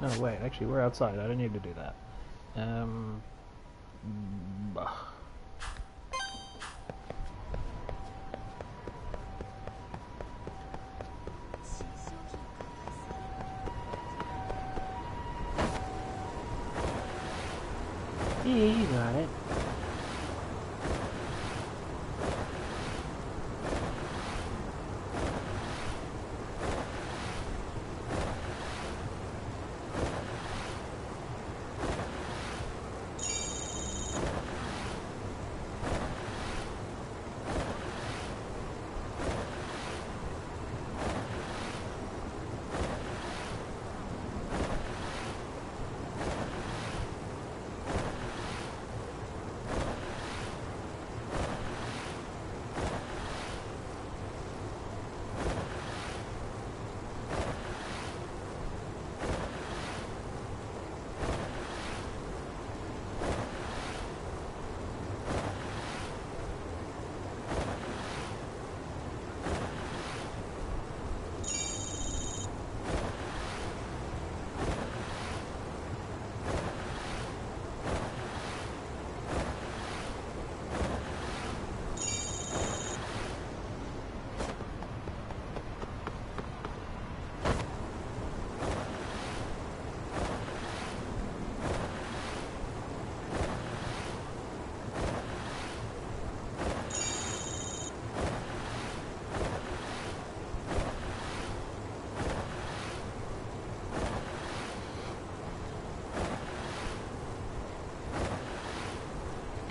Oh wait, actually we're outside. I don't need to do that. Bah. Yeah, you got it.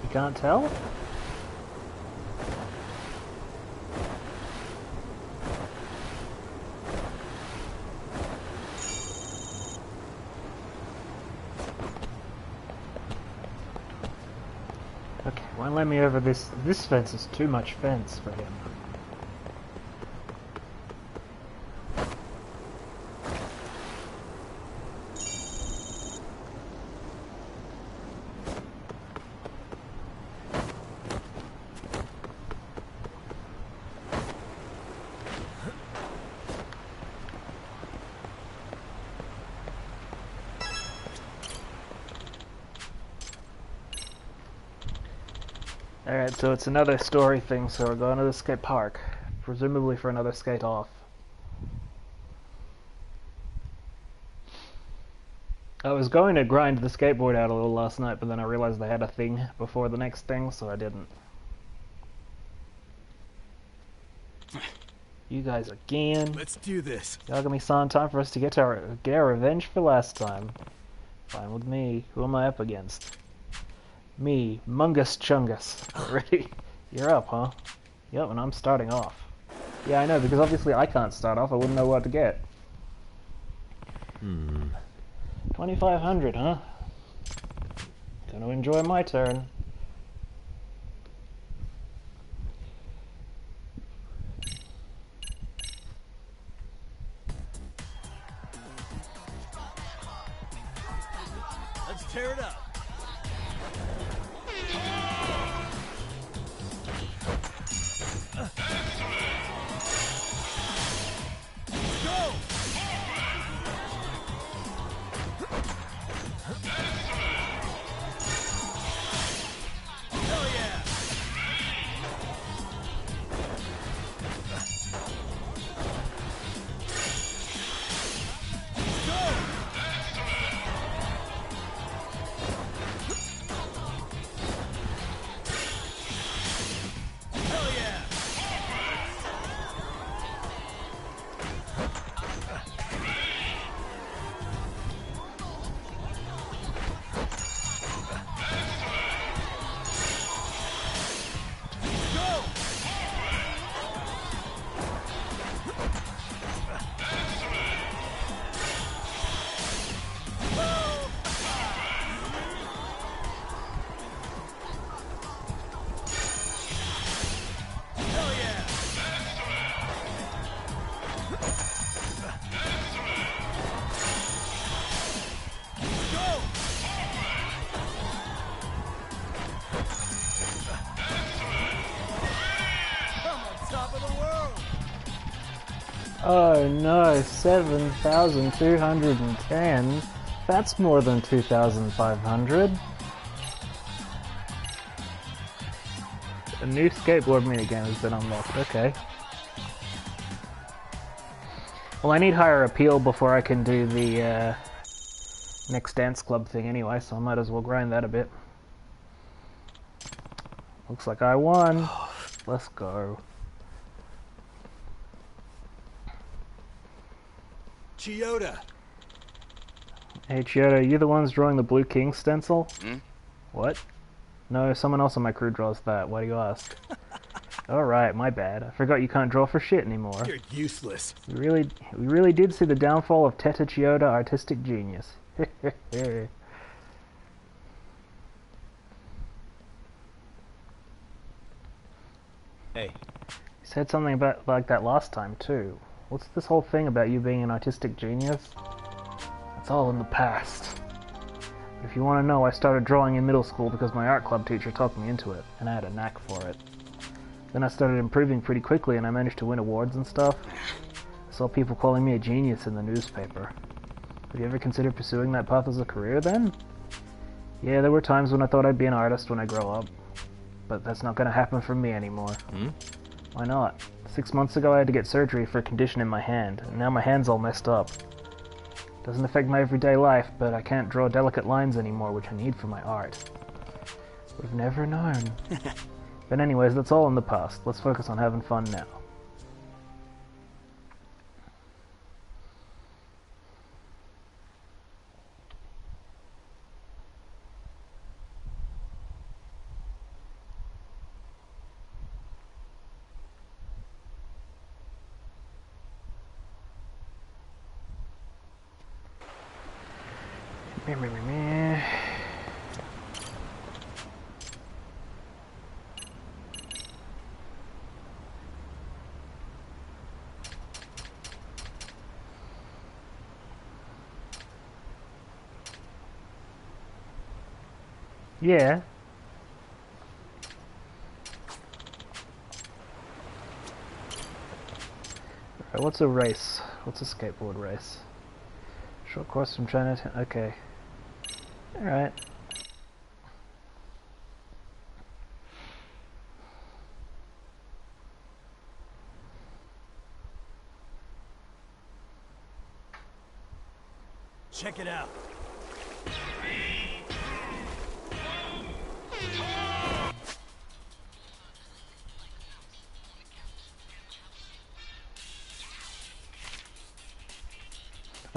You can't tell? Okay, won't let me over this. This fence is too much fence for him. Alright, so it's another story thing, so we're going to the skate park. Presumably for another skate off. I was going to grind the skateboard out a little last night, but then I realized they had a thing before the next thing, so I didn't. You guys again. Let's do this. Yagami-san, time for us to get our revenge for last time. Fine with me. Who am I up against? Me, Mungus Chungus. Ready? You're up, huh? Yep, and I'm starting off. Yeah, I know, because obviously I can't start off. I wouldn't know what to get. 2,500, huh? Gonna enjoy my turn. Let's tear it up. Oh no, 7,210. That's more than 2,500. A new skateboard minigame has been unlocked. Okay. Well, I need higher appeal before I can do the next dance club thing anyway, so I might as well grind that a bit. Looks like I won. Let's go. Chioda. Hey Chioda, are you the ones drawing the Blue King stencil? Hmm? What? No, someone else on my crew draws that. Why do you ask? Alright, my bad. I forgot you can't draw for shit anymore. You're useless. We really did see the downfall of Teta Chioda artistic genius. He Hey, said something about like that last time too. What's this whole thing about you being an artistic genius? It's all in the past. If you want to know, I started drawing in middle school because my art club teacher talked me into it, and I had a knack for it. Then I started improving pretty quickly and I managed to win awards and stuff. I saw people calling me a genius in the newspaper. Have you ever considered pursuing that path as a career then? Yeah, there were times when I thought I'd be an artist when I grow up. But that's not going to happen for me anymore. Hmm? Why not? 6 months ago I had to get surgery for a condition in my hand, and now my hand's all messed up. Doesn't affect my everyday life, but I can't draw delicate lines anymore, which I need for my art. We've never known. But anyways, that's all in the past. Let's focus on having fun now. Meh, meh, meh, meh. Yeah. Alright, what's a race? What's a skateboard race? Short course from China. Okay. Alright. check it out.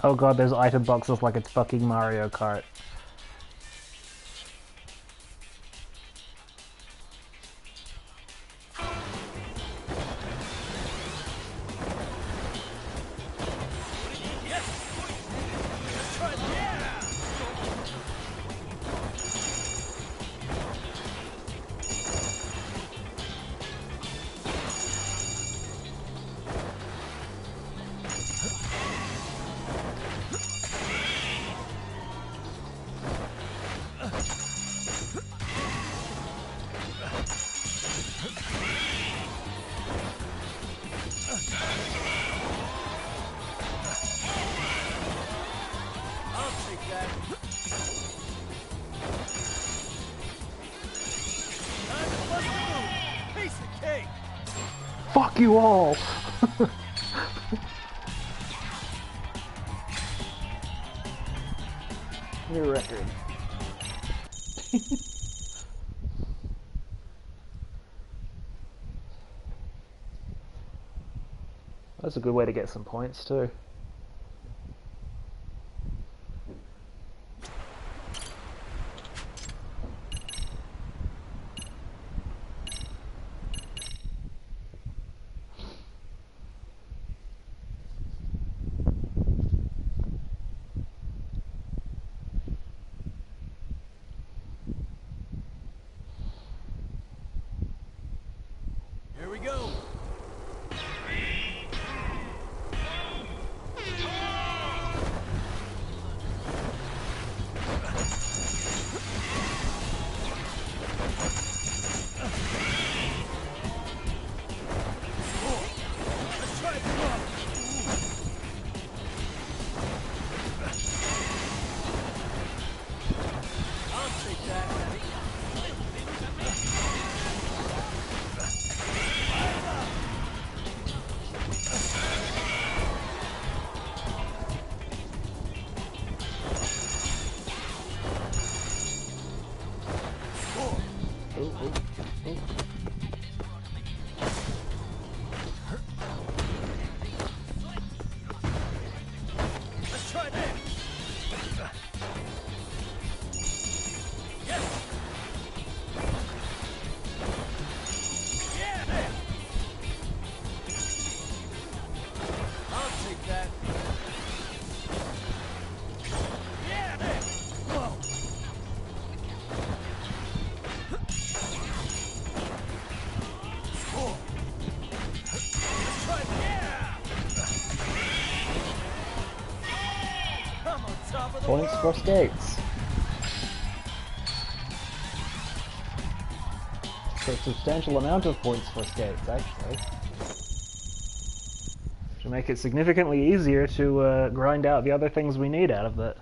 Oh god, there's item boxes like it's fucking Mario Kart. I'll take that. Time to bust a move. Piece of cake. Fuck you all! New record. That's a good way to get some points too. Here we go. Let's try it from up. Points for skates. So a substantial amount of points for skates, actually. To make it significantly easier to grind out the other things we need out of it.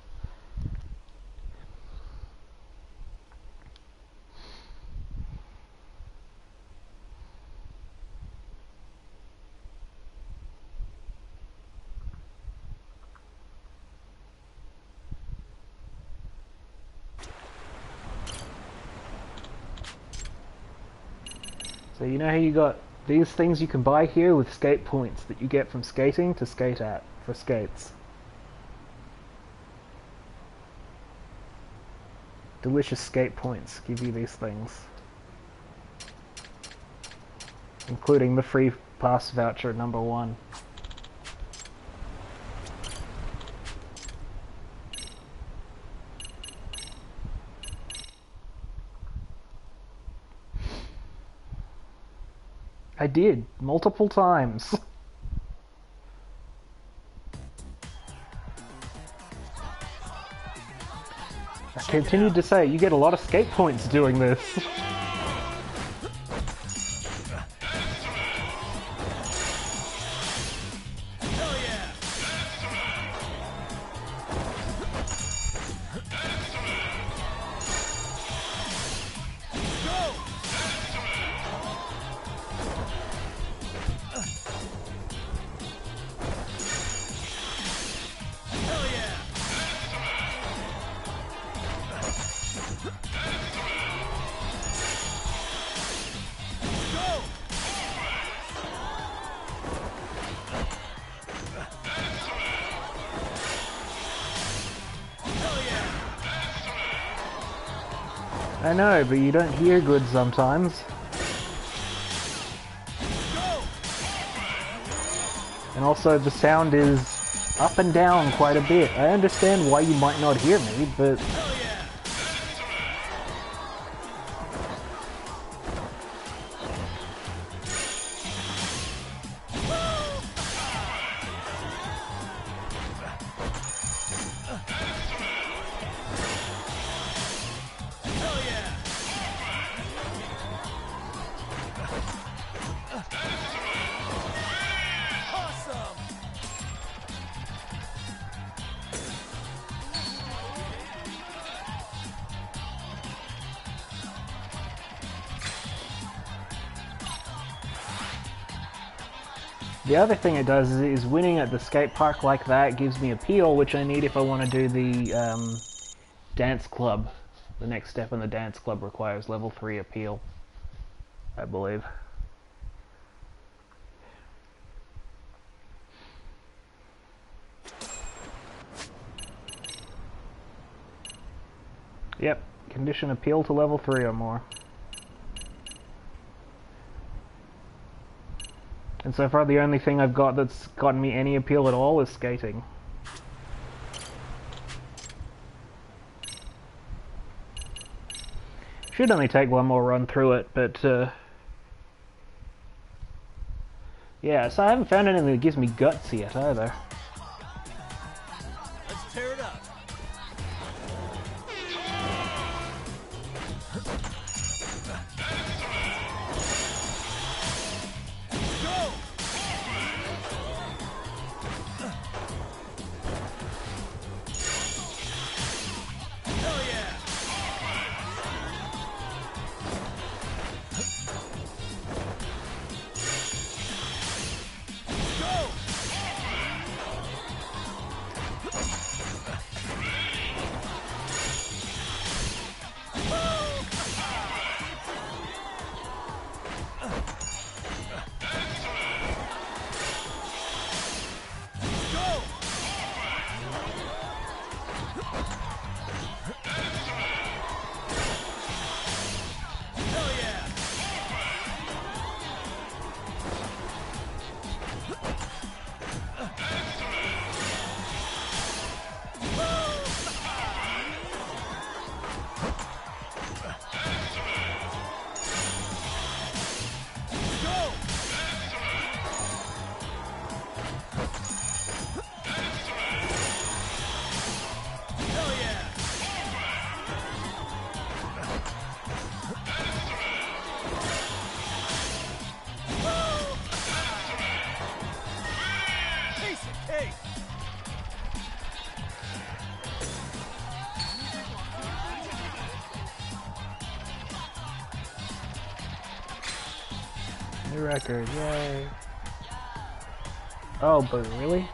So you know how you got these things you can buy here with skate points that you get from skating to skate at for skates. Delicious skate points give you these things. Including the free pass voucher #1. I did, multiple times. I continued to say, you get a lot of skate points doing this. Hell yeah! Go! Hell yeah! Go! Hell yeah! I know, but you don't hear good sometimes. Go! And also the sound is up and down quite a bit. I understand why you might not hear me, but Hell yeah! Hell yeah! Awesome! the other thing it does is winning at the skate park like that gives me appeal, which I need if I want to do the dance club. The next step in the dance club requires level 3 appeal, I believe. Yep, condition appeal to level 3 or more. And so far the only thing I've got that's gotten me any appeal at all is skating. Should only take one more run through it, but yeah, so I haven't found anything that gives me guts yet either. Let's tear it up! Go! Hell yeah! Go! New record, yay. Oh, but really?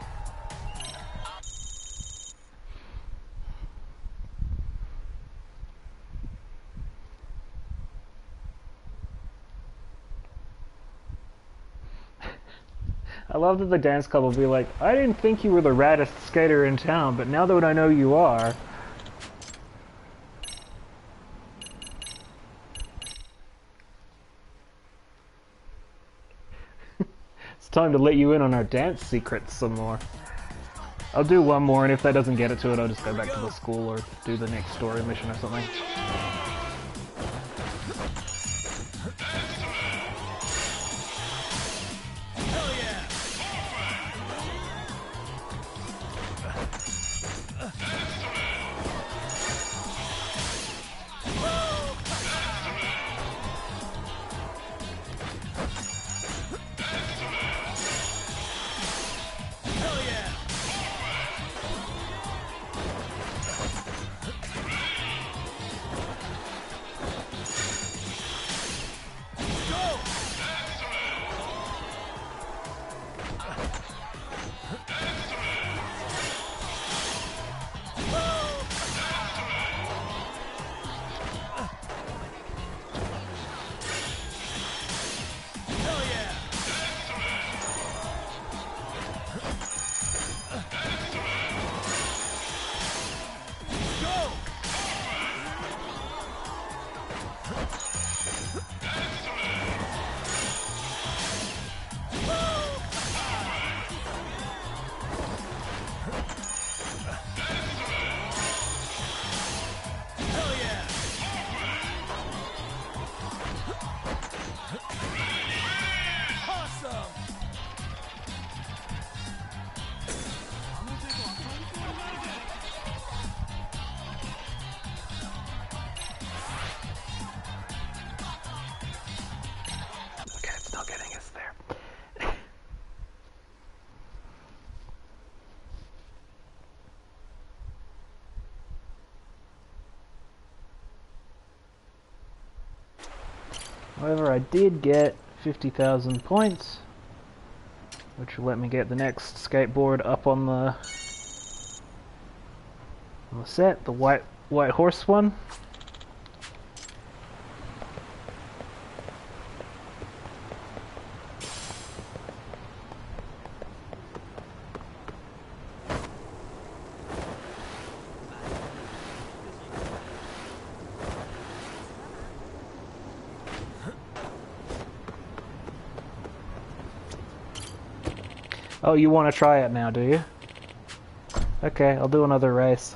I love that the dance club will be like, I didn't think you were the raddest skater in town, but now that I know you are. It's time to let you in on our dance secrets some more. I'll do one more, and if that doesn't get it to it, I'll just go back to the school or do the next story mission or something. However, I did get 50,000 points, which will let me get the next skateboard up on the set, the white horse one. Oh, you want to try it now, do you? Okay, I'll do another race.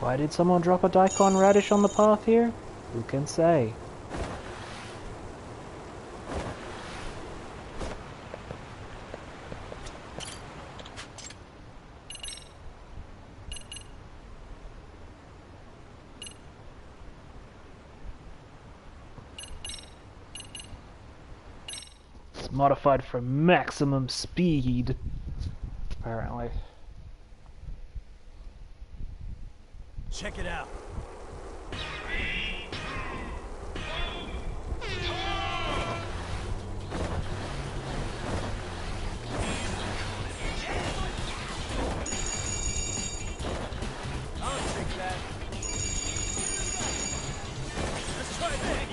Why did someone drop a daikon radish on the path here? Who can say? It's modified for maximum speed, apparently. Check it out. I'll take that. Let's try that.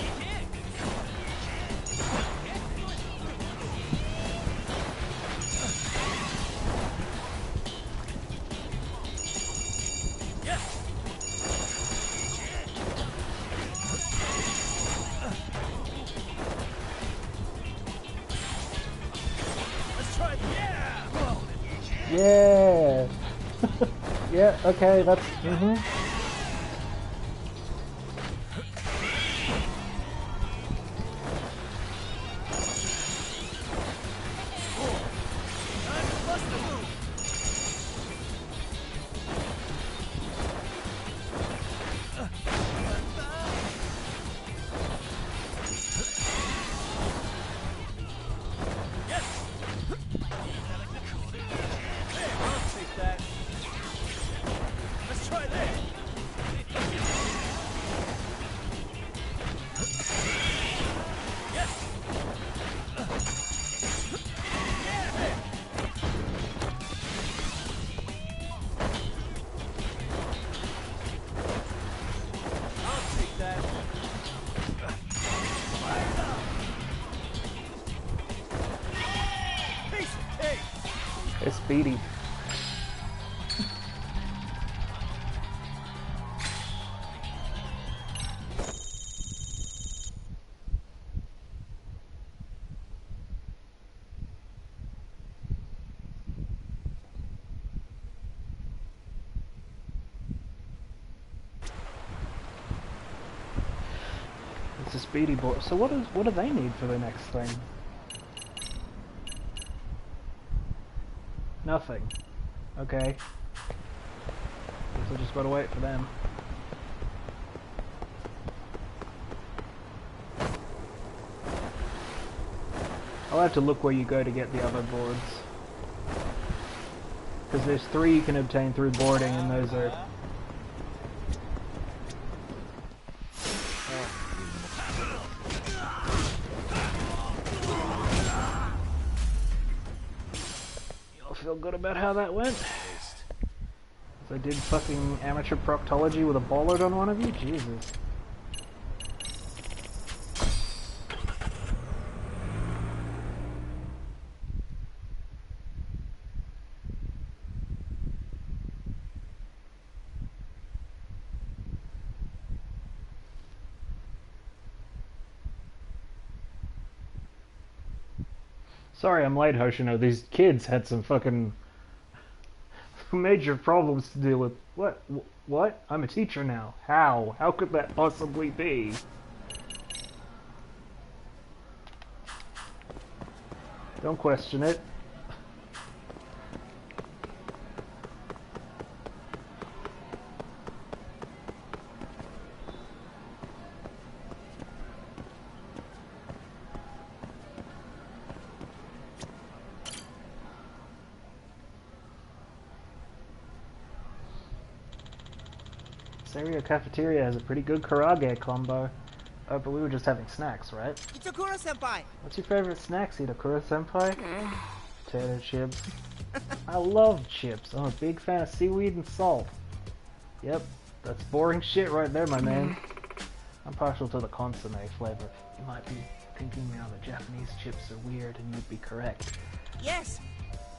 Yeah! Yeah, okay, that's... It's Speedy. It's a Speedy boy. So what do they need for the next thing? Nothing. Okay. Guess I just gotta wait for them. I'll have to look where you go to get the other boards. Because there's 3 you can obtain through boarding, and those are... You'll feel good about how that went. So I did fucking amateur proctology with a bollard on one of you? Jesus. Sorry I'm late, Hoshino. These kids had some fucking major problems to deal with. What? What? I'm a teacher now. How? How could that possibly be? Don't question it. Serio Cafeteria has a pretty good karage combo. Oh, but we were just having snacks, right? Itakura-senpai! What's your favorite snack, Itakura-senpai? Potato chips. I love chips. I'm a big fan of seaweed and salt. Yep, that's boring shit right there, my man. I'm partial to the consomme flavor. You might be thinking now that Japanese chips are weird, and you'd be correct. Yes!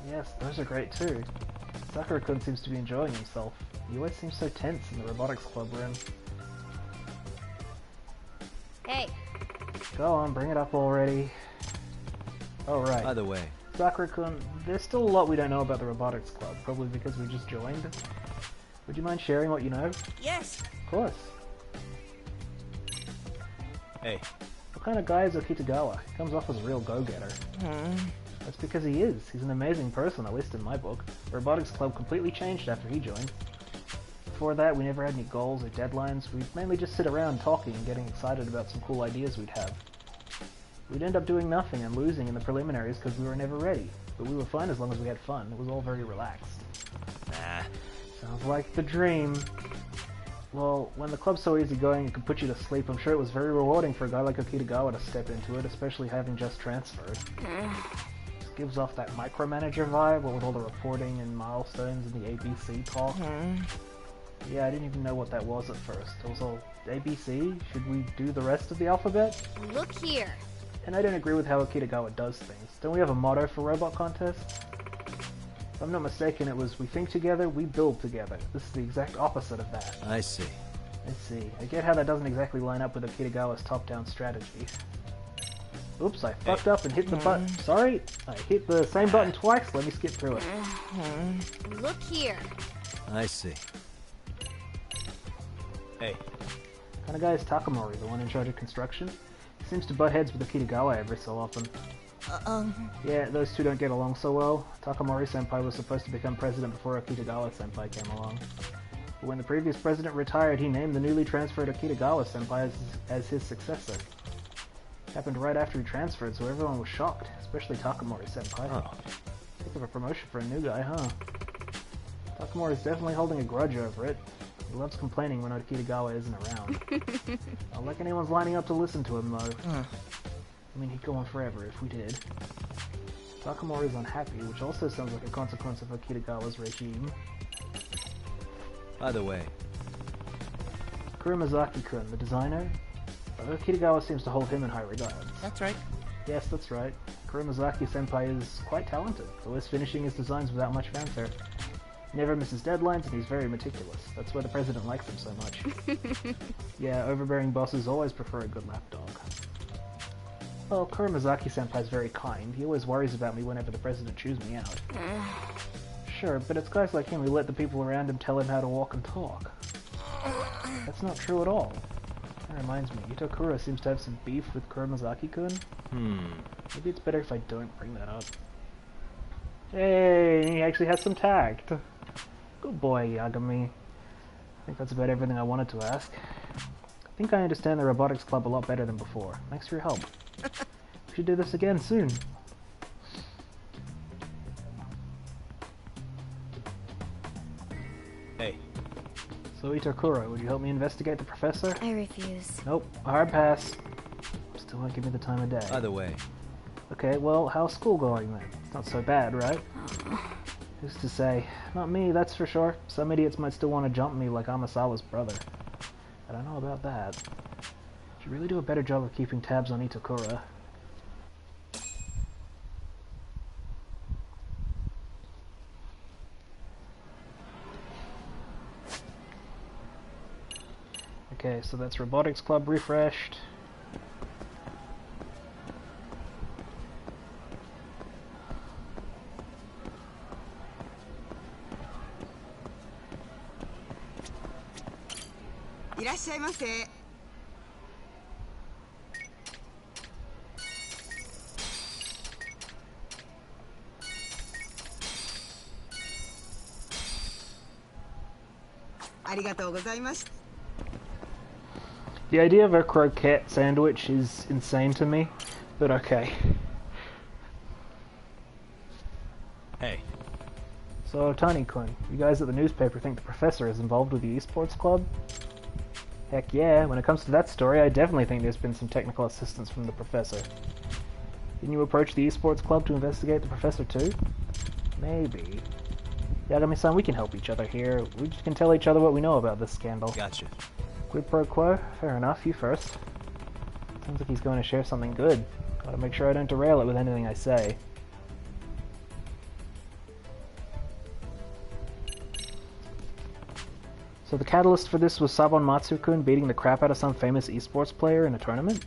Yes, those are great too. Sakura-kun seems to be enjoying himself. He always seems so tense in the robotics club room. Hey. Go on, bring it up already. Oh, right. By the way, Sakura-kun, there's still a lot we don't know about the robotics club, probably because we just joined. Would you mind sharing what you know? Yes! Of course. hey, What kind of guy is Okitagawa? He comes off as a real go-getter. That's because he is. He's an amazing person, at least in my book. The robotics club completely changed after he joined. Before that, we never had any goals or deadlines. We'd mainly just sit around talking and getting excited about some cool ideas we'd have. We'd end up doing nothing and losing in the preliminaries because we were never ready. But we were fine as long as we had fun. It was all very relaxed. nah. Sounds like the dream. Well, when the club's so easygoing it can put you to sleep, I'm sure it was very rewarding for a guy like Okitagawa to step into it, especially having just transferred. Just gives off that micromanager vibe, what with all the reporting and milestones and the ABC talk. Yeah, I didn't even know what that was at first. It was all, ABC? Should we do the rest of the alphabet? Look here. And I don't agree with how Okitagawa does things. Don't we have a motto for robot contests? If I'm not mistaken, it was, we think together, we build together. This is the exact opposite of that. I see. Let's see. I get how that doesn't exactly line up with Okitagawa's top-down strategy. Oops, I fucked up and hit the button. Sorry, I hit the same button twice. Let me skip through it. Look here. I see. Hey, What kind of guy is Takamori, the one in charge of construction? He seems to butt heads with Okitagawa every so often. Yeah, those two don't get along so well. Takamori-senpai was supposed to become president before Okitagawa-senpai came along. But when the previous president retired, he named the newly transferred Okitagawa-senpai as his successor. Happened right after he transferred, so everyone was shocked, especially Takamori-senpai. oh, Think of a promotion for a new guy, huh? Takamori's definitely holding a grudge over it. He loves complaining when Okitagawa isn't around. Not like anyone's lining up to listen to him, though. I mean, he'd go on forever if we did. Takamori's unhappy, which also sounds like a consequence of Okitagawa's regime. by the way, Kurumazaki-kun, the designer? Okitagawa seems to hold him in high regard. That's right. Yes, that's right. Kuromazaki-senpai is quite talented, always finishing his designs without much fanfare. He never misses deadlines and he's very meticulous. That's why the president likes him so much. Yeah, overbearing bosses always prefer a good lapdog. Well, Kuromazaki-senpai is very kind. He always worries about me whenever the president chews me out. Sure, but it's guys like him who let the people around him tell him how to walk and talk. That's not true at all. That reminds me, Itokuro seems to have some beef with Kuromazaki-kun. Maybe it's better if I don't bring that up. Hey, he actually has some tact. Good boy, Yagami. I think that's about everything I wanted to ask. I think I understand the robotics club a lot better than before. Thanks for your help. We should do this again soon. Hey. So Itokuro, would you help me investigate the professor? I refuse. Nope, a hard pass. Still won't give me the time of day. By the way. Okay, well, how's school going then? It's not so bad, right? Who's to say? Not me, that's for sure. Some idiots might still want to jump me like Amasawa's brother. I don't know about that. Should really do a better job of keeping tabs on Itokuro. Okay, so that's Robotics Club refreshed. Irashaimase. Arigatou gozaimasu. The idea of a croquette sandwich is insane to me, but okay. Hey. So, Tani-kun, you guys at the newspaper think the professor is involved with the esports club? Heck yeah, when it comes to that story, I definitely think there's been some technical assistance from the professor. Didn't you approach the esports club to investigate the professor too? Maybe. Yagami-san, we can help each other here. We just can tell each other what we know about this scandal. Gotcha. Quid pro quo? Fair enough, you first. Sounds like he's going to share something good. Gotta make sure I don't derail it with anything I say. So the catalyst for this was Sabon Matsu-kun beating the crap out of some famous esports player in a tournament?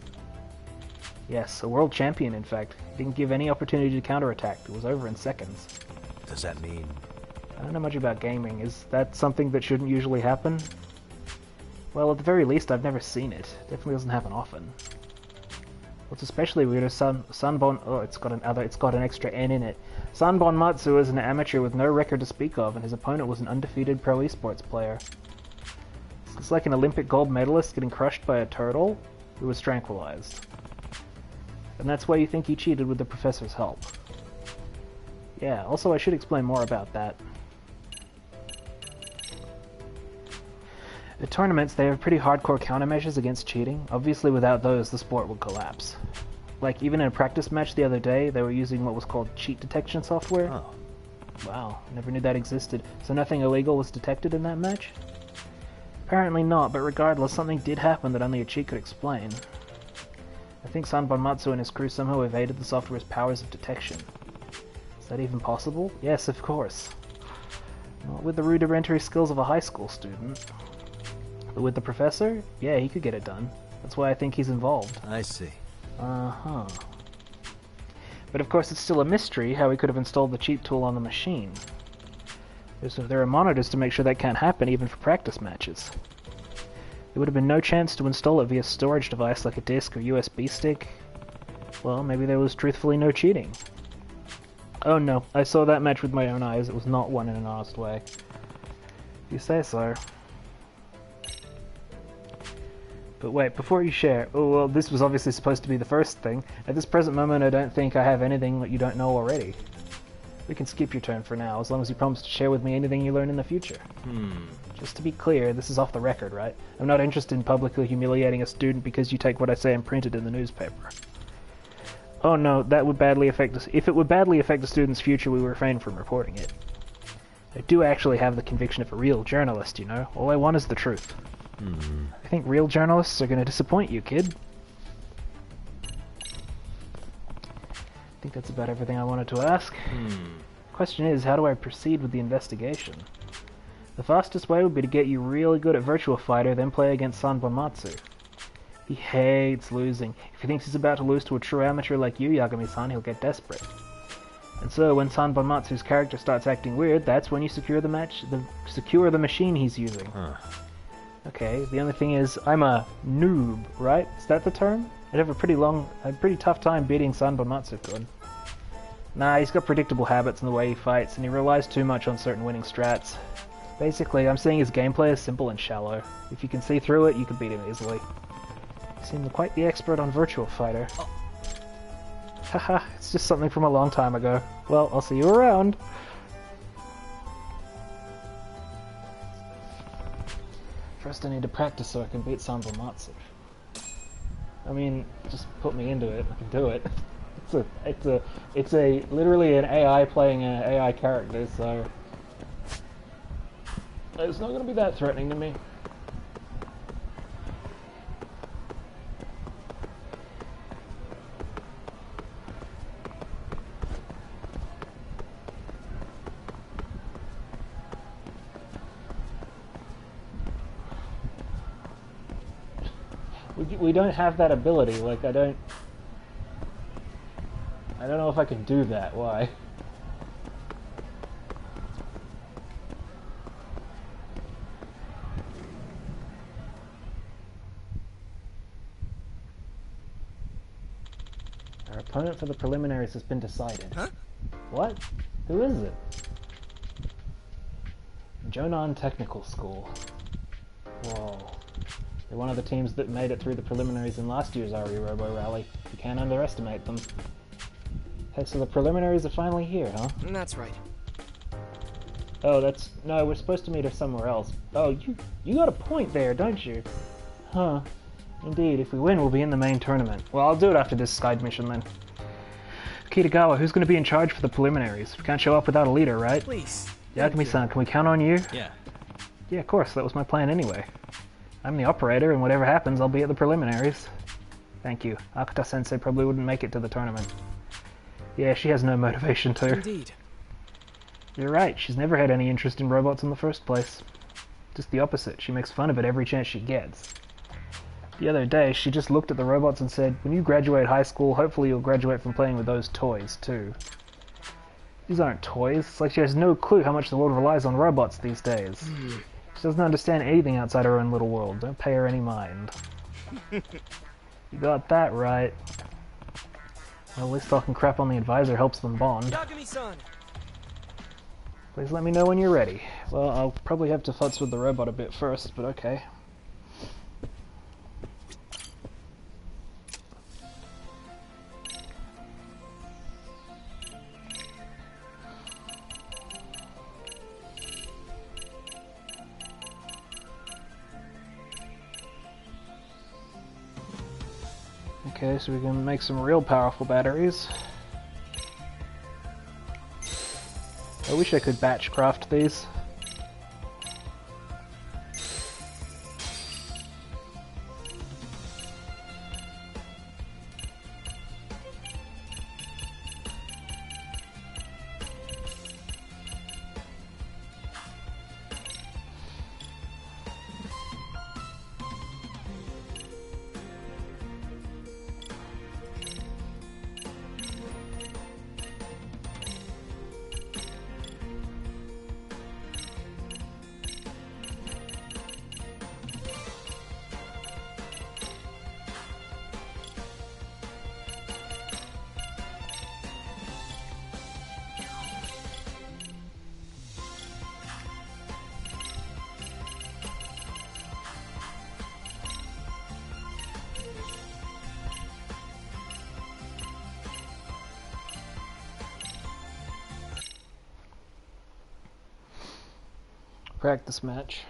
Yes, a world champion in fact. He didn't give any opportunity to counterattack. It was over in seconds. Does that mean? I don't know much about gaming. Is that something that shouldn't usually happen? Well, at the very least, I've never seen it. Definitely doesn't happen often. What's especially weird is Sanbon... Oh, it's got an extra N in it. Sanbon Matsu is an amateur with no record to speak of, and his opponent was an undefeated pro esports player. It's like an Olympic gold medalist getting crushed by a turtle who was tranquilized. And that's why you think he cheated with the professor's help. Yeah, also I should explain more about that. At tournaments, they have pretty hardcore countermeasures against cheating. Obviously, without those, the sport would collapse. Like, even in a practice match the other day, they were using what was called cheat detection software. Oh. Wow, never knew that existed. So nothing illegal was detected in that match? Apparently not, but regardless, something did happen that only a cheat could explain. I think Sanbon Matsu and his crew somehow evaded the software's powers of detection. Is that even possible? Yes, of course. Not with the rudimentary skills of a high school student. But with the professor? Yeah, he could get it done. That's why I think he's involved. I see. Uh-huh. But of course it's still a mystery how he could have installed the cheat tool on the machine. There are monitors to make sure that can't happen even for practice matches. There would have been no chance to install it via storage device like a disc or USB stick. Well, maybe there was truthfully no cheating. Oh no, I saw that match with my own eyes. It was not won in an honest way. If you say so. But wait, before you share, oh well, this was obviously supposed to be the first thing. At this present moment, I don't think I have anything that you don't know already. We can skip your turn for now, as long as you promise to share with me anything you learn in the future. Just to be clear, this is off the record, right? I'm not interested in publicly humiliating a student because you take what I say and print it in the newspaper. Oh no, that would badly affect us. If it would badly affect the student's future, we refrain from reporting it. I do actually have the conviction of a real journalist, you know? All I want is the truth. I think real journalists are going to disappoint you, kid. think that's about everything I wanted to ask. Question is, how do I proceed with the investigation? The fastest way would be to get you really good at Virtua Fighter, then play against San Bonmatsu. He hates losing. If he thinks he's about to lose to a true amateur like you, Yagami-san, he'll get desperate. And so, when San Bonmatsu's character starts acting weird, that's when you secure the machine he's using. Okay, the only thing is, I'm a noob, right? Is that the term? I'd have a pretty tough time beating San Bonmatsu-kun. Nah, he's got predictable habits in the way he fights, and he relies too much on certain winning strats. Basically, I'm seeing his gameplay as simple and shallow. If you can see through it, you can beat him easily. You seem quite the expert on Virtua Fighter. Haha, it's just something from a long time ago. Well, I'll see you around. First I need to practice so I can beat San Bonmatsu. I mean, just put me into it, I can do it. It's literally an AI playing an AI character, so it's not going to be that threatening to me. We don't have that ability. Like I don't know if I can do that. Why? Our opponent for the preliminaries has been decided. Huh? What? Who is it? Jonan Technical School. Whoa. They're one of the teams that made it through the preliminaries in last year's RE Robo Rally. You can't underestimate them. Hey, so the preliminaries are finally here, huh? That's right. Oh, no, we're supposed to meet her somewhere else. Oh, you got a point there, don't you? Huh. Indeed, if we win, we'll be in the main tournament. Well, I'll do it after this side mission then. Kitagawa, who's going to be in charge for the preliminaries? We can't show up without a leader, right? Please. Yagami-san, can we count on you? Yeah. Yeah, of course, that was my plan anyway. I'm the operator, and whatever happens, I'll be at the preliminaries. Thank you. Akuta-sensei probably wouldn't make it to the tournament. Yeah, she has no motivation to. Indeed. You're right, she's never had any interest in robots in the first place. Just the opposite, she makes fun of it every chance she gets. The other day, she just looked at the robots and said, when you graduate high school, hopefully you'll graduate from playing with those toys, too. These aren't toys. It's like she has no clue how much the world relies on robots these days. She doesn't understand anything outside her own little world. Don't pay her any mind. You got that right. Well, at least talking crap on the advisor helps them bond. Yagami-san! Please let me know when you're ready. Well, I'll probably have to futz with the robot a bit first, but okay. Okay, so we can make some real powerful batteries. I wish I could batch craft these. Practice match.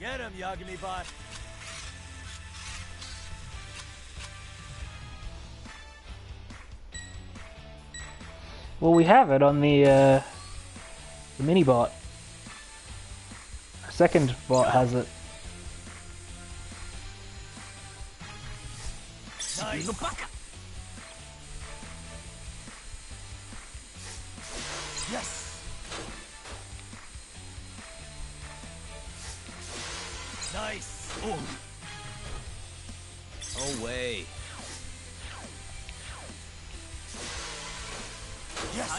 Get him, Yagami bot. Well, we have it on the mini bot. Our second bot has it. Nice. Yes. Nice. Oh. Oh, way. Yes.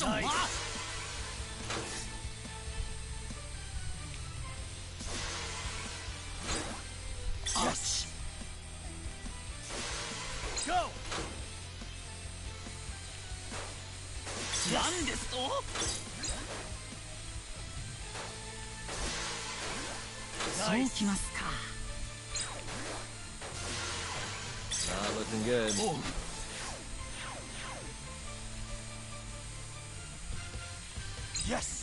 Nice. Yes. Go. Nice. Not looking good. Oh. Yes.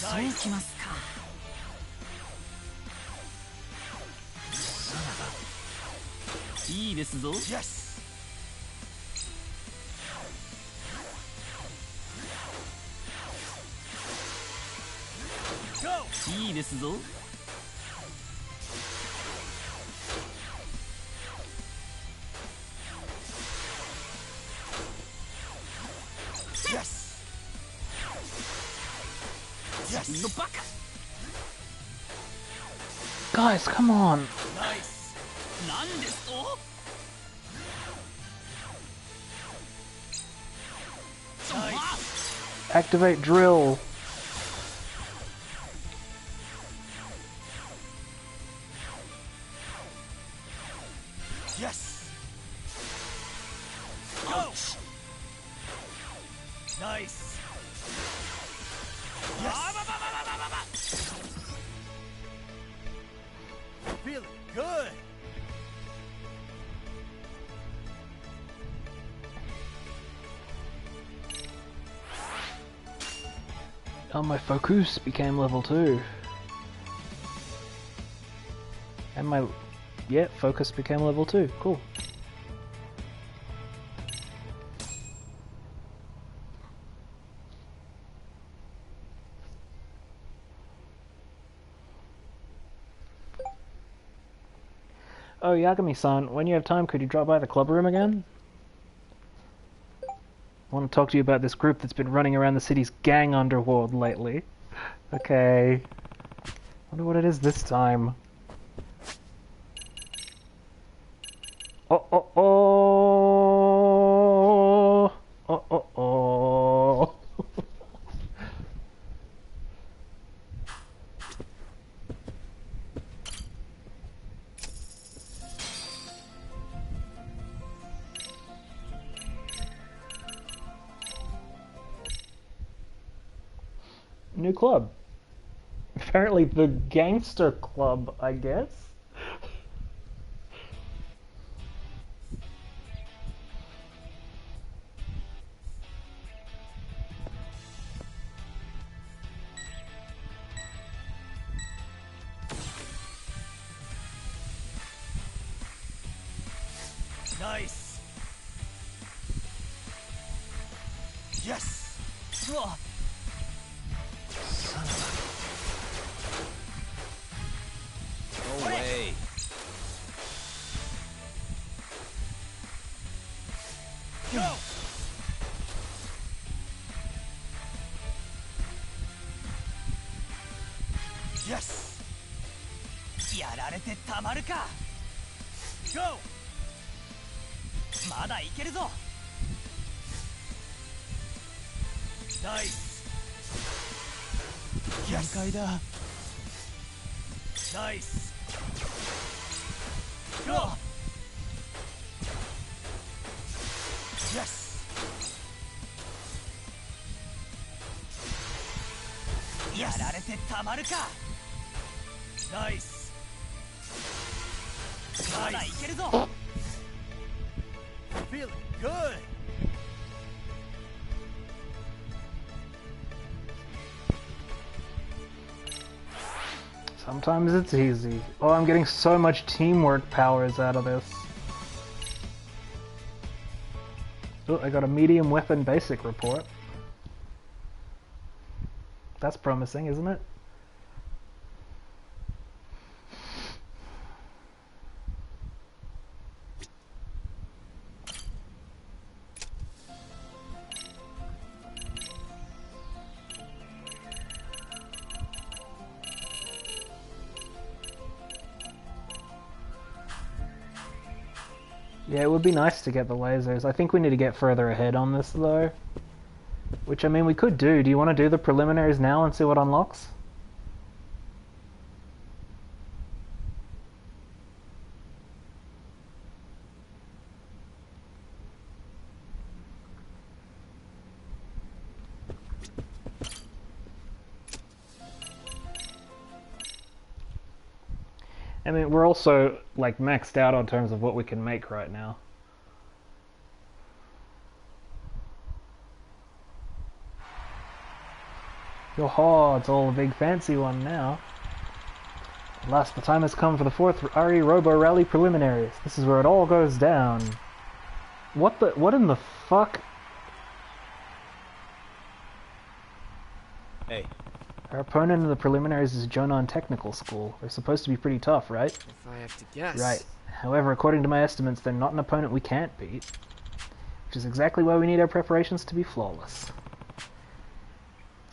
Nice. Yes. Go. Yes. Yes. Guys, come on! Nice. Nice. Activate drill! Yes. Go. Nice. Yes. Feeling good. Oh, my focus became level 2. And my... yeah, focus became level 2. Cool. Oh, Yagami-san, when you have time, could you drop by the club room again? I want to talk to you about this group that's been running around the city's gang underworld lately. Okay. Wonder what it is this time. Oh, oh, oh! Oh, oh, oh! New club. Apparently the gangster club, I guess. Nice. Yes. Son of a... No way. Go. Yes. やられてたまるか。 Go. まだいけるぞ。 Nice. 限 Yes. 界だ。 Nice. Go! Yes! やられてたまるか。ナイスまだいけるぞ。 Feeling good! Sometimes it's easy. Oh, I'm getting so much teamwork powers out of this. Oh, I got a medium weapon basic report. That's promising, isn't it? Yeah, it would be nice to get the lasers. I think we need to get further ahead on this, though. Which, I mean, we could do. Do you want to do the preliminaries now and see what unlocks? I mean, we're also, like, maxed out on terms of what we can make right now. Yo-ho, it's all a big fancy one now. At last, the time has come for the 4th RE Robo Rally preliminaries. This is where it all goes down. What in the fuck? Hey, Our opponent in the preliminaries is Jonan Technical School. They're supposed to be pretty tough, right? If I have to guess. Right. However, according to my estimates, they're not an opponent we can't beat. Which is exactly why we need our preparations to be flawless.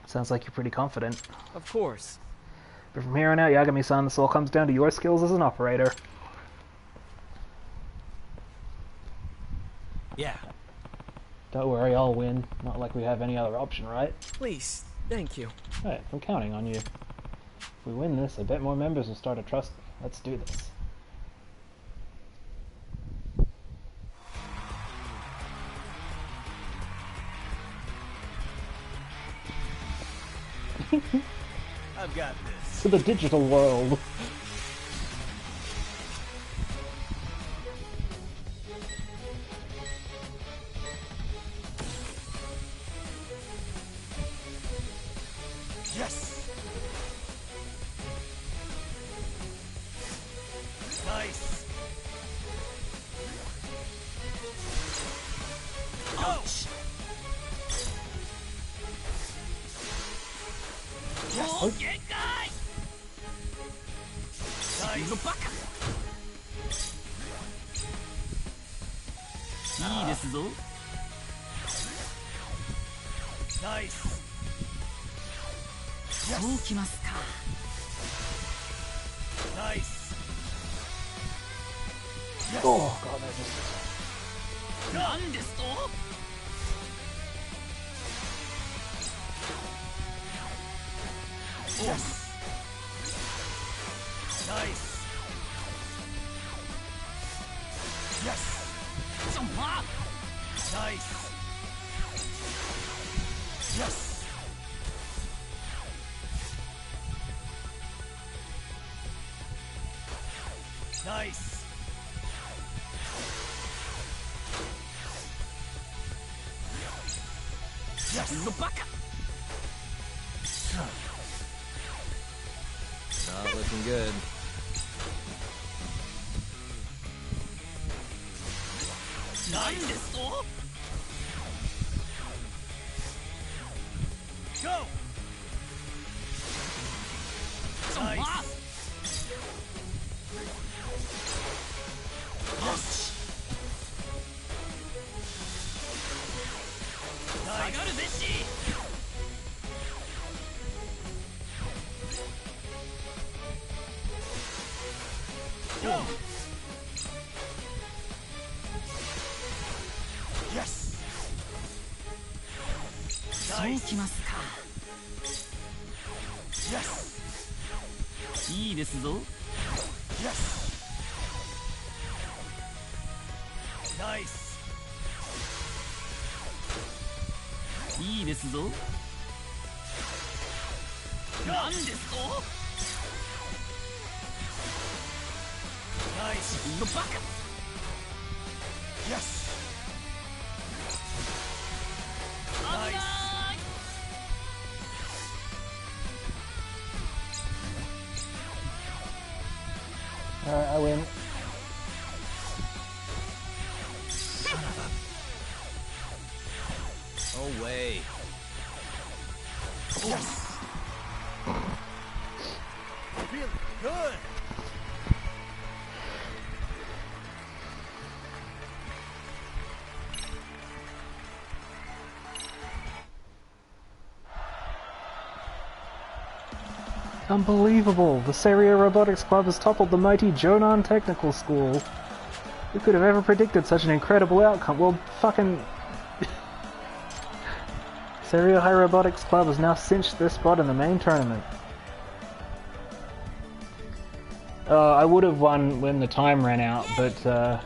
Sounds like you're pretty confident. Of course. But from here on out, Yagami-san, this all comes down to your skills as an operator. yeah. Don't worry, I'll win. Not like we have any other option, right? Please. Thank you. Right, I'm counting on you. If we win this, I bet more members will start to trust me. Let's do this. I've got this. To the digital world! Yes! Nice! Ouch! Yes! 限界。 Nice! バカ。いいですぞ。 Nice! そうきますか。 Nice! Oh, God, that just... なんですと。 Yes! Nice! Yes! ジャンパー。 Nice! Yes! Nice! Yes! のバカ。 Not looking good. なんですと。 Go! ジャンパー。 Yes! 下がるべし。 Go! Yes! そうきますか。 Yes! いいですぞ。 Yes! Nice. いいですぞ。なんですと。 Nice. のバカ。 Yes. 危ない。 Alright, I win. No way. Yes. Really good. Unbelievable! The Seria Robotics Club has toppled the mighty Jonan Technical School. Who could have ever predicted such an incredible outcome? Well, fucking... Seria High Robotics Club has now cinched their spot in the main tournament. I would have won when the time ran out, but,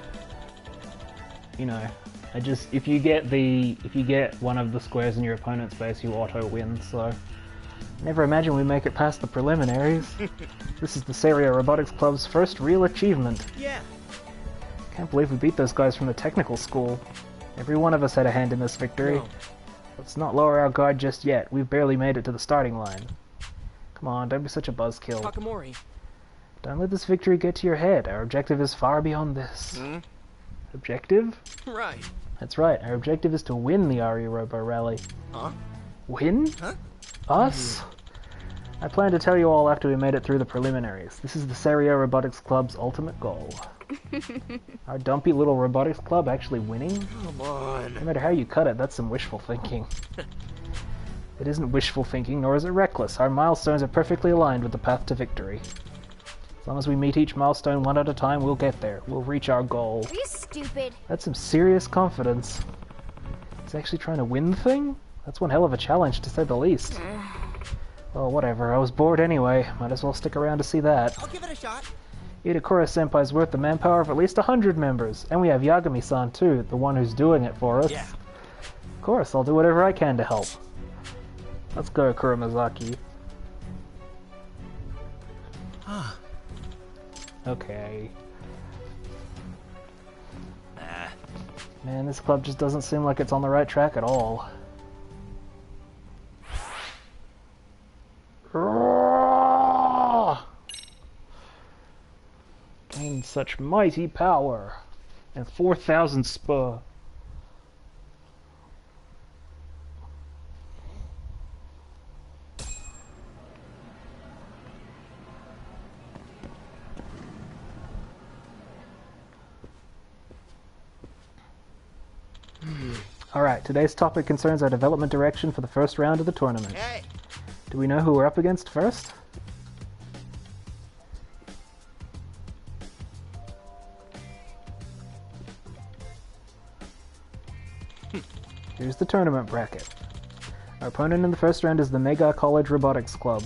you know, if you get one of the squares in your opponent's base, you auto-win, so... Never imagined we'd make it past the preliminaries. This is the Seria Robotics Club's first real achievement. Yeah. Can't believe we beat those guys from the technical school. Every one of us had a hand in this victory. No. Let's not lower our guard just yet. We've barely made it to the starting line. Come on, don't be such a buzzkill. Takamori. Don't let this victory get to your head. Our objective is far beyond this. Hmm? Objective? Right. That's right. Our objective is to win the RE Robo Rally. Huh? Win? Huh? Us? I plan to tell you all after we made it through the preliminaries. This is the Seria Robotics Club's ultimate goal. Our dumpy little robotics club actually winning? Come on. No matter how you cut it, that's some wishful thinking. It isn't wishful thinking, nor is it reckless. Our milestones are perfectly aligned with the path to victory. As long as we meet each milestone one at a time, we'll get there. We'll reach our goal. Are you stupid? That's some serious confidence. He's actually trying to win the thing? That's one hell of a challenge, to say the least. Well, whatever. I was bored anyway. Might as well stick around to see that. I'll give it a shot. Itakura-senpai's worth the manpower of at least 100 members. And we have Yagami-san, too, the one who's doing it for us. Yeah. Of course, I'll do whatever I can to help. Let's go, Kuramazaki. Okay. Man, this club just doesn't seem like it's on the right track at all. Gained such mighty power and 4,000 spur. Alright, today's topic concerns our development direction for the first round of the tournament. Hey. Do we know who we're up against first? Here's the tournament bracket. Our opponent in the first round is the Mega College Robotics Club.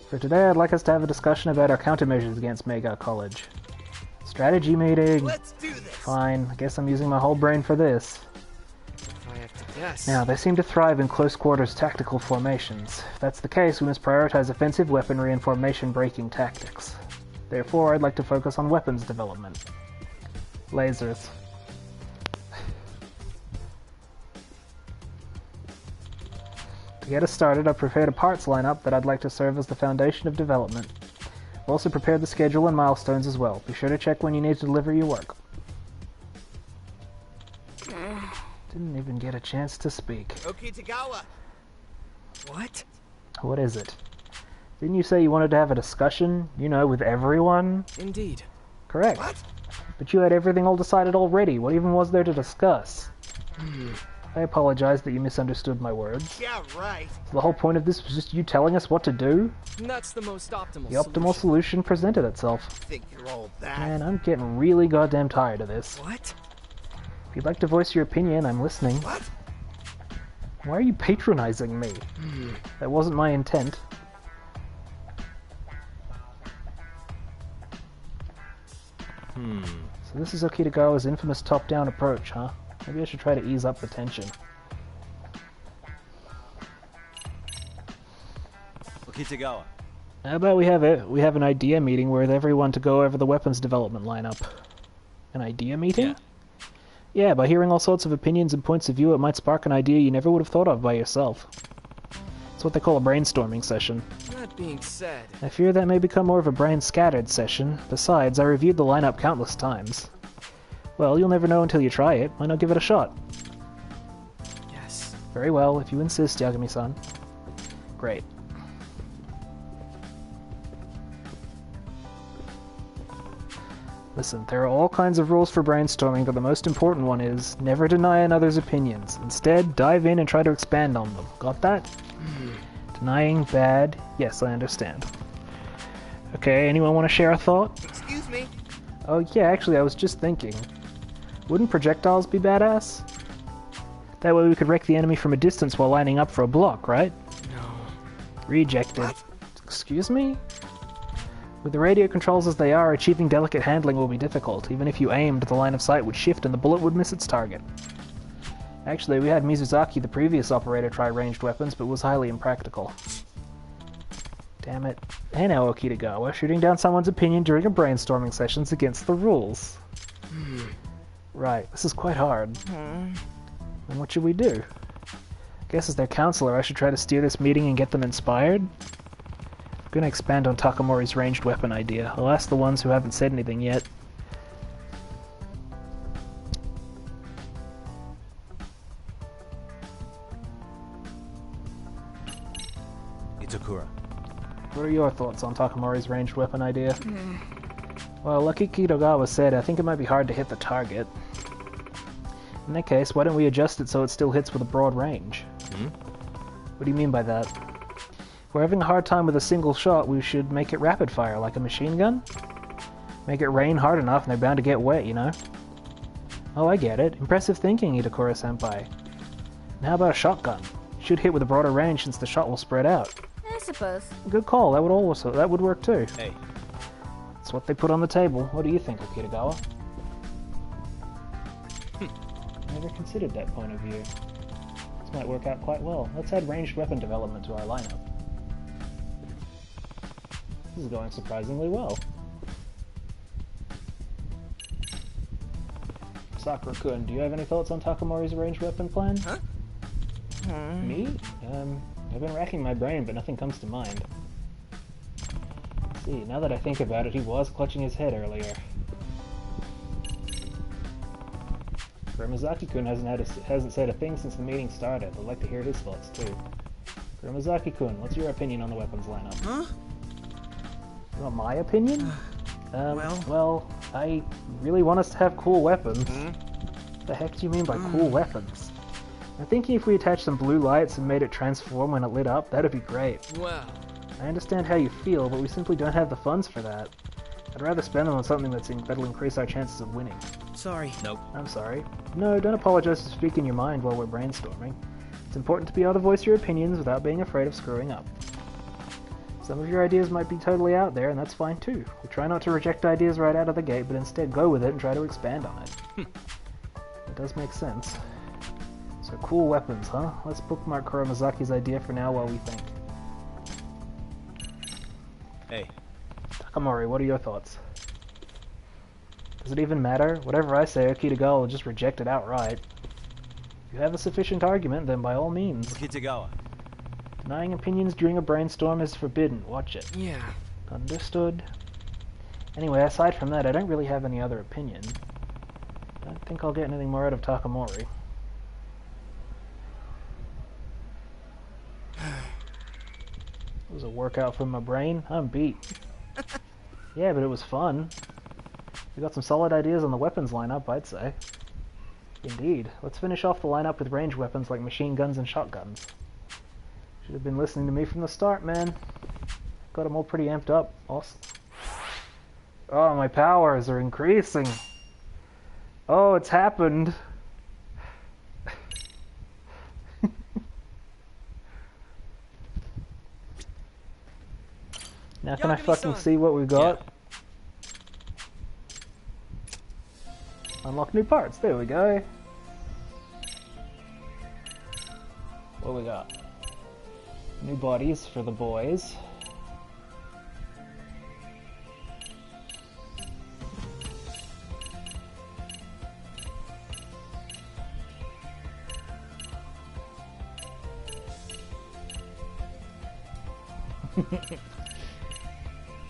For today, I'd like us to have a discussion about our countermeasures against Mega College. Strategy meeting! Let's do this. Fine, I guess I'm using my whole brain for this. If I have to guess. Now, they seem to thrive in close-quarters tactical formations. If that's the case, we must prioritize offensive weaponry and formation-breaking tactics. Therefore, I'd like to focus on weapons development. Lasers. To get us started, I've prepared a parts lineup that I'd like to serve as the foundation of development. I've also prepared the schedule and milestones as well. Be sure to check when you need to deliver your work. Didn't even get a chance to speak. Okitagawa. What? What is it? Didn't you say you wanted to have a discussion, you know, with everyone? Indeed. Correct. What? But you had everything all decided already. What even was there to discuss? I apologize that you misunderstood my words. Yeah, right. So the whole point of this was just you telling us what to do? That's the most optimal The optimal solution presented itself. Think you're all that. Man, I'm getting really goddamn tired of this. What? If you'd like to voice your opinion, I'm listening. What? Why are you patronizing me? That wasn't my intent. So this is Okitagawa's infamous top-down approach, huh? Maybe I should try to ease up the tension. Okitagawa. How about we have an idea meeting with everyone to go over the weapons development lineup? An idea meeting? Yeah. Yeah, by hearing all sorts of opinions and points of view, it might spark an idea you never would have thought of by yourself. It's what they call a brainstorming session. That being said, I fear that may become more of a brain-scattered session. Besides, I reviewed the lineup countless times. Well, you'll never know until you try it. Why not give it a shot? yes. Very well, if you insist, Yagami-san. Great. Listen, there are all kinds of rules for brainstorming, but the most important one is never deny another's opinions. Instead, dive in and try to expand on them. Got that? Denying bad. Yes, I understand. Okay, anyone want to share a thought? Excuse me. Oh yeah, actually, I was just thinking. Wouldn't projectiles be badass? That way we could wreck the enemy from a distance while lining up for a block, right? No. Rejected. Excuse me? With the radio controls as they are, achieving delicate handling will be difficult. Even if you aimed, the line of sight would shift and the bullet would miss its target. Actually, we had Mizuzaki, the previous operator, try ranged weapons, but was highly impractical. Damn it. Hey now, Okitagawa, shooting down someone's opinion during a brainstorming session's against the rules. Right, this is quite hard. And what should we do? Guess as their counselor, I should try to steer this meeting and get them inspired? I'm gonna expand on Takamori's ranged weapon idea. I'll ask the ones who haven't said anything yet. Itakura. What are your thoughts on Takamori's ranged weapon idea? Well, like Okitagawa said, I think it might be hard to hit the target. In that case, why don't we adjust it so it still hits with a broad range? What do you mean by that? If we're having a hard time with a single shot, we should make it rapid fire, like a machine gun? Make it rain hard enough and they're bound to get wet, you know? Oh, I get it. Impressive thinking, Itakura-senpai. And how about a shotgun? Should hit with a broader range since the shot will spread out. I suppose. Good call, that would work too. Hey. That's what they put on the table. What do you think, Okitagawa? Never considered that point of view. This might work out quite well. Let's add ranged weapon development to our lineup. This is going surprisingly well. Sakura-kun, do you have any thoughts on Takamori's ranged weapon plan? Huh? Me? I've been racking my brain, but nothing comes to mind. Let's see, now that I think about it, he was clutching his head earlier. Kuramazaki-kun hasn't said a thing since the meeting started. I'd like to hear his thoughts, too. Kuramazaki-kun, what's your opinion on the weapons lineup? Huh? You want my opinion? Well- Well, I really want us to have cool weapons. What the heck do you mean by cool weapons? I'm thinking if we attached some blue lights and made it transform when it lit up, that'd be great. Well, I understand how you feel, but we simply don't have the funds for that. I'd rather spend them on something that'll increase our chances of winning. Sorry. Nope. I'm sorry. No, don't apologize for speaking your mind while we're brainstorming. It's important to be able to voice your opinions without being afraid of screwing up. Some of your ideas might be totally out there, and that's fine too. We try not to reject ideas right out of the gate, but instead go with it and try to expand on it. It does make sense. So cool weapons, huh? Let's bookmark Kuramazaki's idea for now while we think. Hey. Takamori, what are your thoughts? Does it even matter? Whatever I say, Okitagawa will just reject it outright. If you have a sufficient argument, then by all means. Okitagawa. Denying opinions during a brainstorm is forbidden. Watch it. yeah. Understood. Anyway, aside from that, I don't really have any other opinion. Don't think I'll get anything more out of Takamori. It was a workout for my brain. I'm beat. Yeah, but it was fun. We got some solid ideas on the weapons lineup, I'd say. Indeed. Let's finish off the lineup with ranged weapons like machine guns and shotguns. Should have been listening to me from the start, man. Got them all pretty amped up. Awesome. Oh, my powers are increasing. Oh, it's happened. Now can I fucking see what we've got? Unlock new parts. There we go. What we got? New bodies for the boys.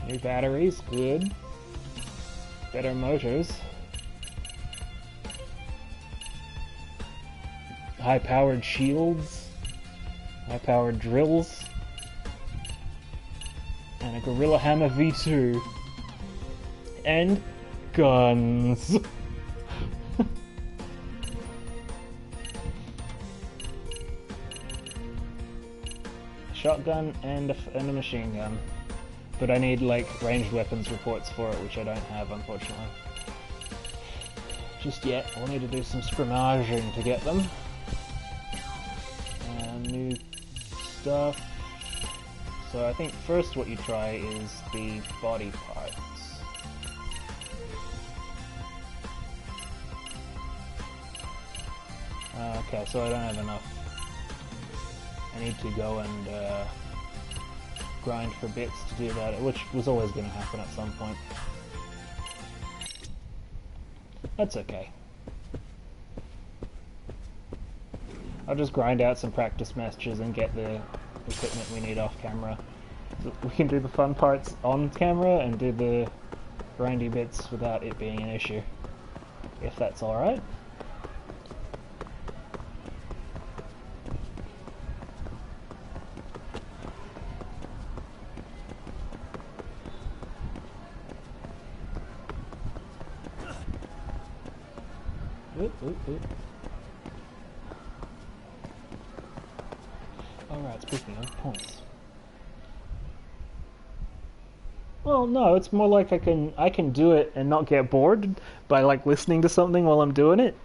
New batteries, good. Better motors. High-powered shields. High-powered drills. And a Gorilla Hammer V2. And guns. Shotgun and a machine gun. But I need, like, ranged weapons reports for it, which I don't have, unfortunately. Just yet. We'll need to do some scrimmaging to get them. New stuff. So I think first what you try is the body parts. Okay, so I don't have enough. I need to go and grind for bits to do that, which was always going to happen at some point. That's okay. I'll just grind out some practice matches and get the equipment we need off camera. So we can do the fun parts on camera and do the grindy bits without it being an issue. If that's alright. Oop, oop, oop. Alright, speaking of points. Well, no, it's more like I can do it and not get bored by like listening to something while I'm doing it.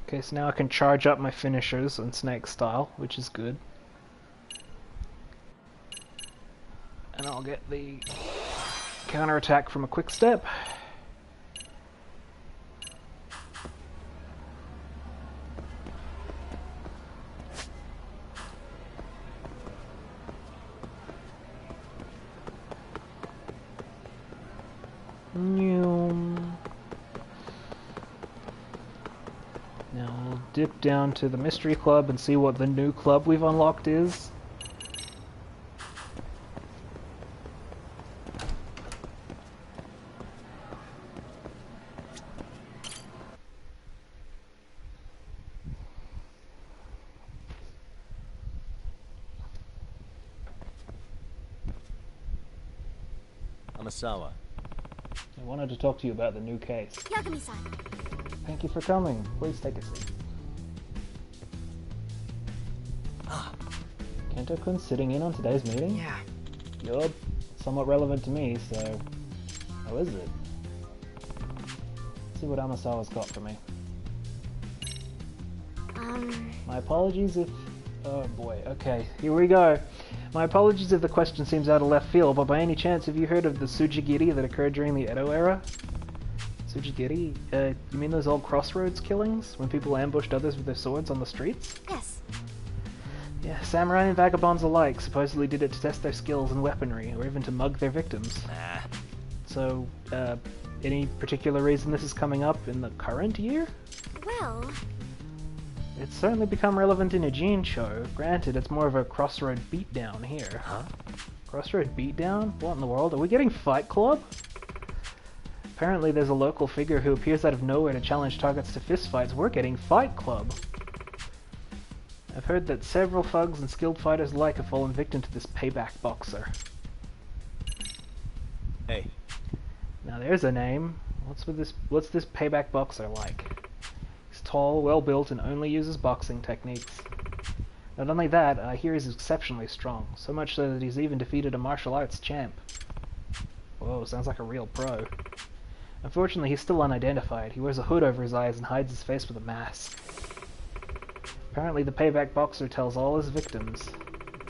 Okay, so now I can charge up my finishers in Snake style, which is good. And I'll get the counterattack from a quick step. Now we'll dip down to the Mystery Club and see what the new club we've unlocked is. Amasawa. I wanted to talk to you about the new case. Yagami-san. Thank you for coming. Please take a seat. Kento-kun sitting in on today's meeting? Yeah. You're somewhat relevant to me, so how is it? Let's see what Amasawa's got for me. My apologies if... Oh boy, okay, here we go. My apologies if the question seems out of left field, but by any chance have you heard of the Tsujigiri that occurred during the Edo era? Tsujigiri? You mean those old crossroads killings? When people ambushed others with their swords on the streets? Yes. Yeah, samurai and vagabonds alike supposedly did it to test their skills and weaponry, or even to mug their victims. Nah. So, any particular reason this is coming up in the current year? Well, It's certainly become relevant in a Ijincho. Granted, it's more of a crossroad beatdown here. Huh? Crossroad beatdown? What in the world? Are we getting Fight Club? Apparently there's a local figure who appears out of nowhere to challenge targets to fistfights. We're getting Fight Club. I've heard that several thugs and skilled fighters alike have fallen victim to this payback boxer. Hey. Now there's a name. What's this payback boxer like? He's tall, well built, and only uses boxing techniques. Not only that, I hear he's exceptionally strong, so much so that he's even defeated a martial arts champ. Whoa, sounds like a real pro. Unfortunately, he's still unidentified. He wears a hood over his eyes and hides his face with a mask. Apparently, the payback boxer tells all his victims,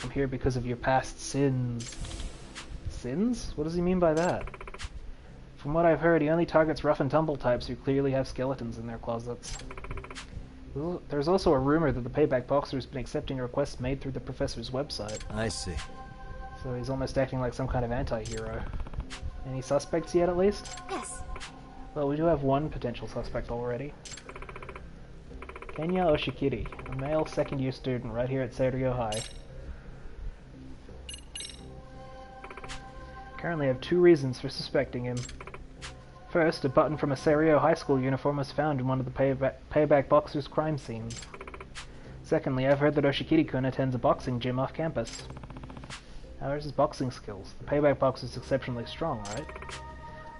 "I'm here because of your past sins." Sins? What does he mean by that? From what I've heard, he only targets rough and tumble types who clearly have skeletons in their closets. There's also a rumor that the payback boxer has been accepting requests made through the professor's website. I see. So he's almost acting like some kind of anti-hero. Any suspects yet, at least? Yes. Well, we do have one potential suspect already. Kenya Oshikiri, a male second-year student right here at Seiryo High. Currently have two reasons for suspecting him. First, a button from a Seiryo High School uniform was found in one of the payback boxer's crime scenes. Secondly, I've heard that Oshikiri-kun attends a boxing gym off campus. How are his boxing skills? The payback boxer's exceptionally strong, right?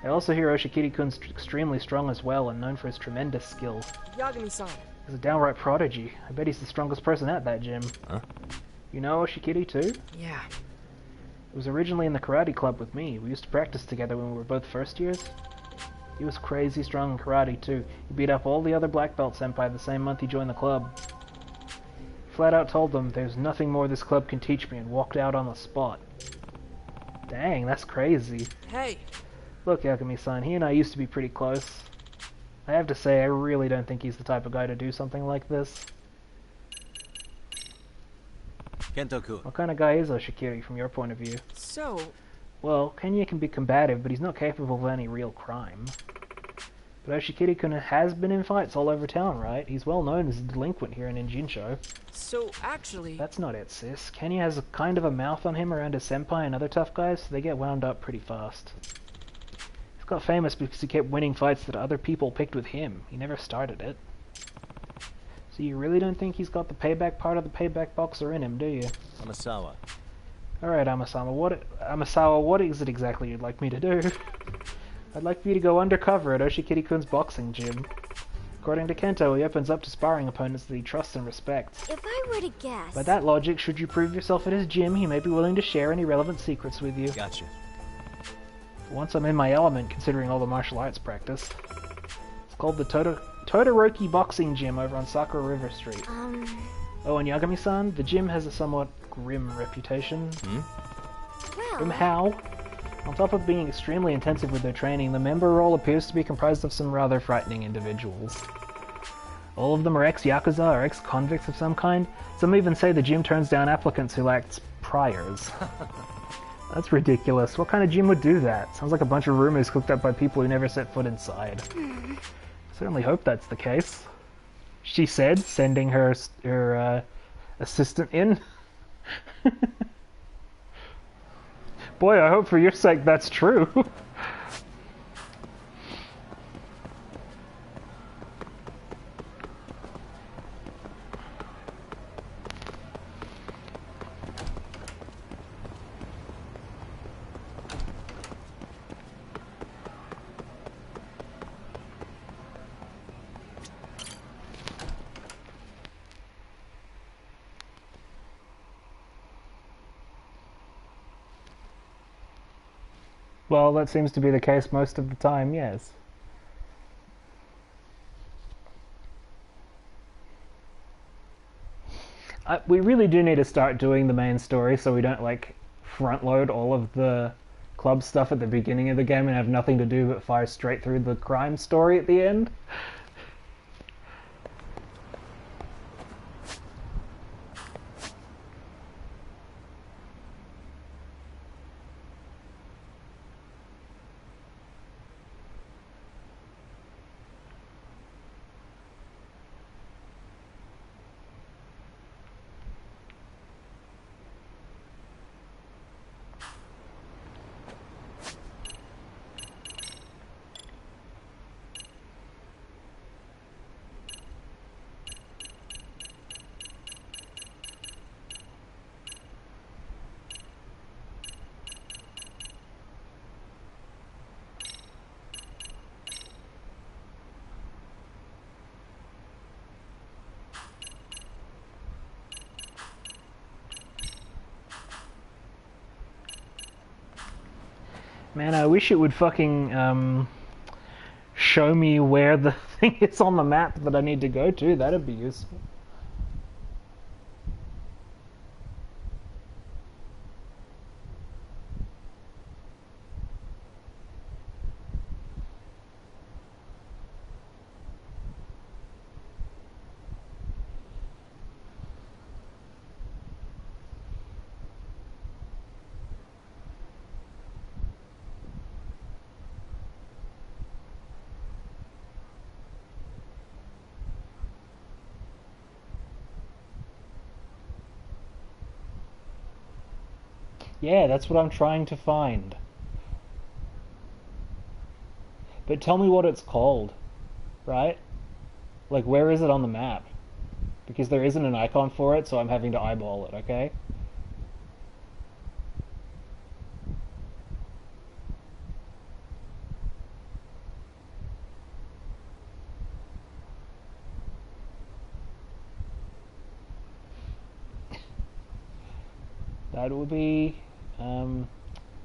I also hear Oshikiri-kun's extremely strong as well and known for his tremendous skill. Yagami-san. He's a downright prodigy. I bet he's the strongest person at that gym. Huh? You know Oshikiri too? Yeah. He was originally in the karate club with me. We used to practice together when we were both first years. He was crazy strong in karate too. He beat up all the other black belt senpai the same month he joined the club. He flat out told them there's nothing more this club can teach me and walked out on the spot. Dang, that's crazy. Hey. Look, Yagami-san, he and I used to be pretty close. I have to say, I really don't think he's the type of guy to do something like this. Kento-kun. What kind of guy is Oshikiri from your point of view? So, Well, Kenya can be combative, but he's not capable of any real crime. But Oshikiri-kun has been in fights all over town, right? He's well known as a delinquent here in Injinsho. actually... That's not it, sis. Kenya has a kind of a mouth on him around his senpai and other tough guys, so they get wound up pretty fast. He's got famous because he kept winning fights that other people picked with him. He never started it. So you really don't think he's got the payback part of the payback boxer in him, do you? Amasawa. Alright, Amasawa, what is it exactly you'd like me to do? I'd like for you to go undercover at Oshikiri-kun's boxing gym. According to Kento, he opens up to sparring opponents that he trusts and respects. If I were to guess... By that logic, should you prove yourself at his gym, he may be willing to share any relevant secrets with you. Gotcha. Once I'm in my element, considering all the martial arts practice. It's called the Todoroki Boxing Gym over on Sakura River Street. Oh, and Yagami-san, the gym has a somewhat grim reputation. Grim how? On top of being extremely intensive with their training, the member roll appears to be comprised of some rather frightening individuals. All of them are ex-Yakuza or ex-convicts of some kind. Some even say the gym turns down applicants who lacked priors. That's ridiculous. What kind of gym would do that? Sounds like a bunch of rumors cooked up by people who never set foot inside. Certainly hope that's the case. She said, sending her assistant in. Boy, I hope for your sake that's true. Well, that seems to be the case most of the time, yes. We really do need to start doing the main story so we don't, like, front load all of the club stuff at the beginning of the game and have nothing to do but fire straight through the crime story at the end. Man, I wish it would fucking show me where the thing is on the map that I need to go to. That'd be useful. Yeah, that's what I'm trying to find. But tell me what it's called, right? Like, where is it on the map? Because there isn't an icon for it, so I'm having to eyeball it, okay? That will be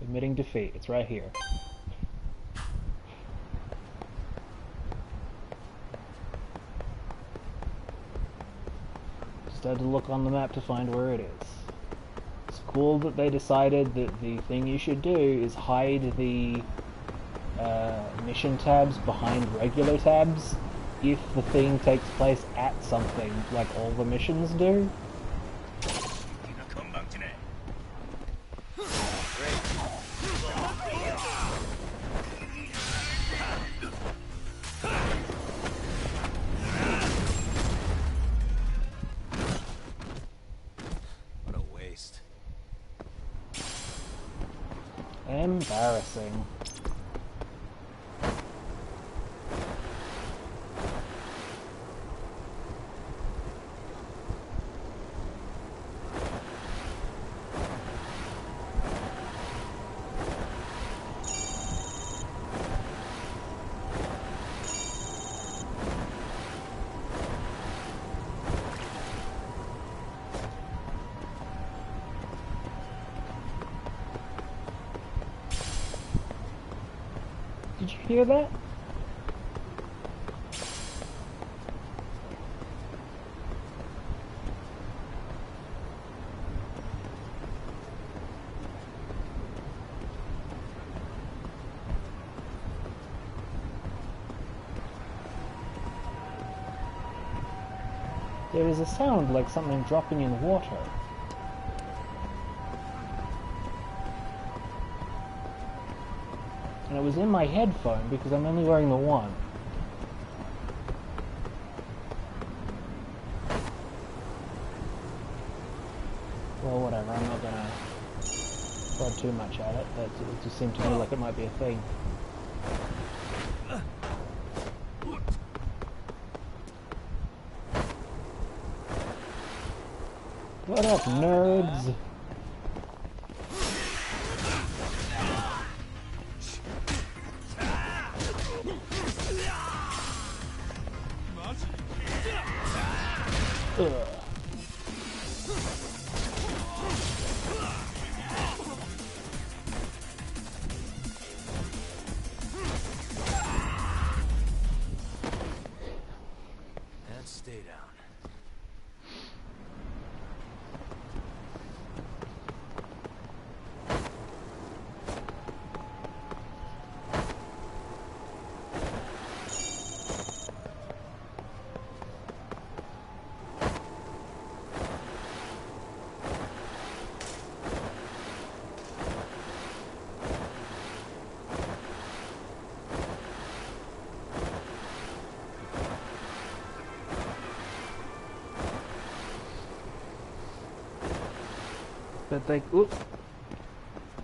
admitting defeat. It's right here. Just had to look on the map to find where it is. It's cool that they decided that the thing you should do is hide the mission tabs behind regular tabs if the thing takes place at something, like all the missions do. What a waste. Embarrassing. Did you hear that? There is a sound like something dropping in water. And it was in my headphone because I'm only wearing the one. Well, whatever, I'm not gonna throw too much at it, but it just seemed to me like it might be a thing. What up, nerds? Ugh. And stay down. But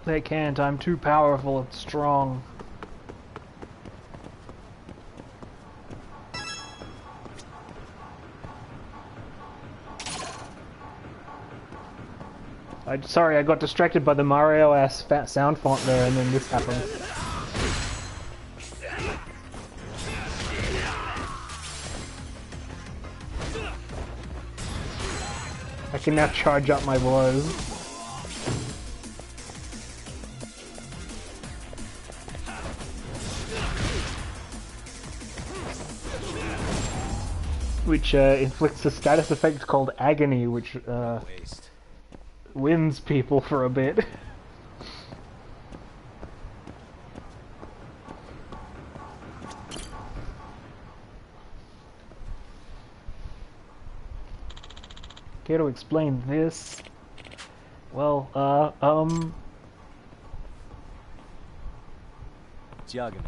they can't, I'm too powerful and strong. Sorry, I got distracted by the Mario-ass fat sound font there, and then this happened. I can now charge up my blows. which inflicts a status effect called agony, which Waste. wins people for a bit. Care to explain this? Well, Yagami.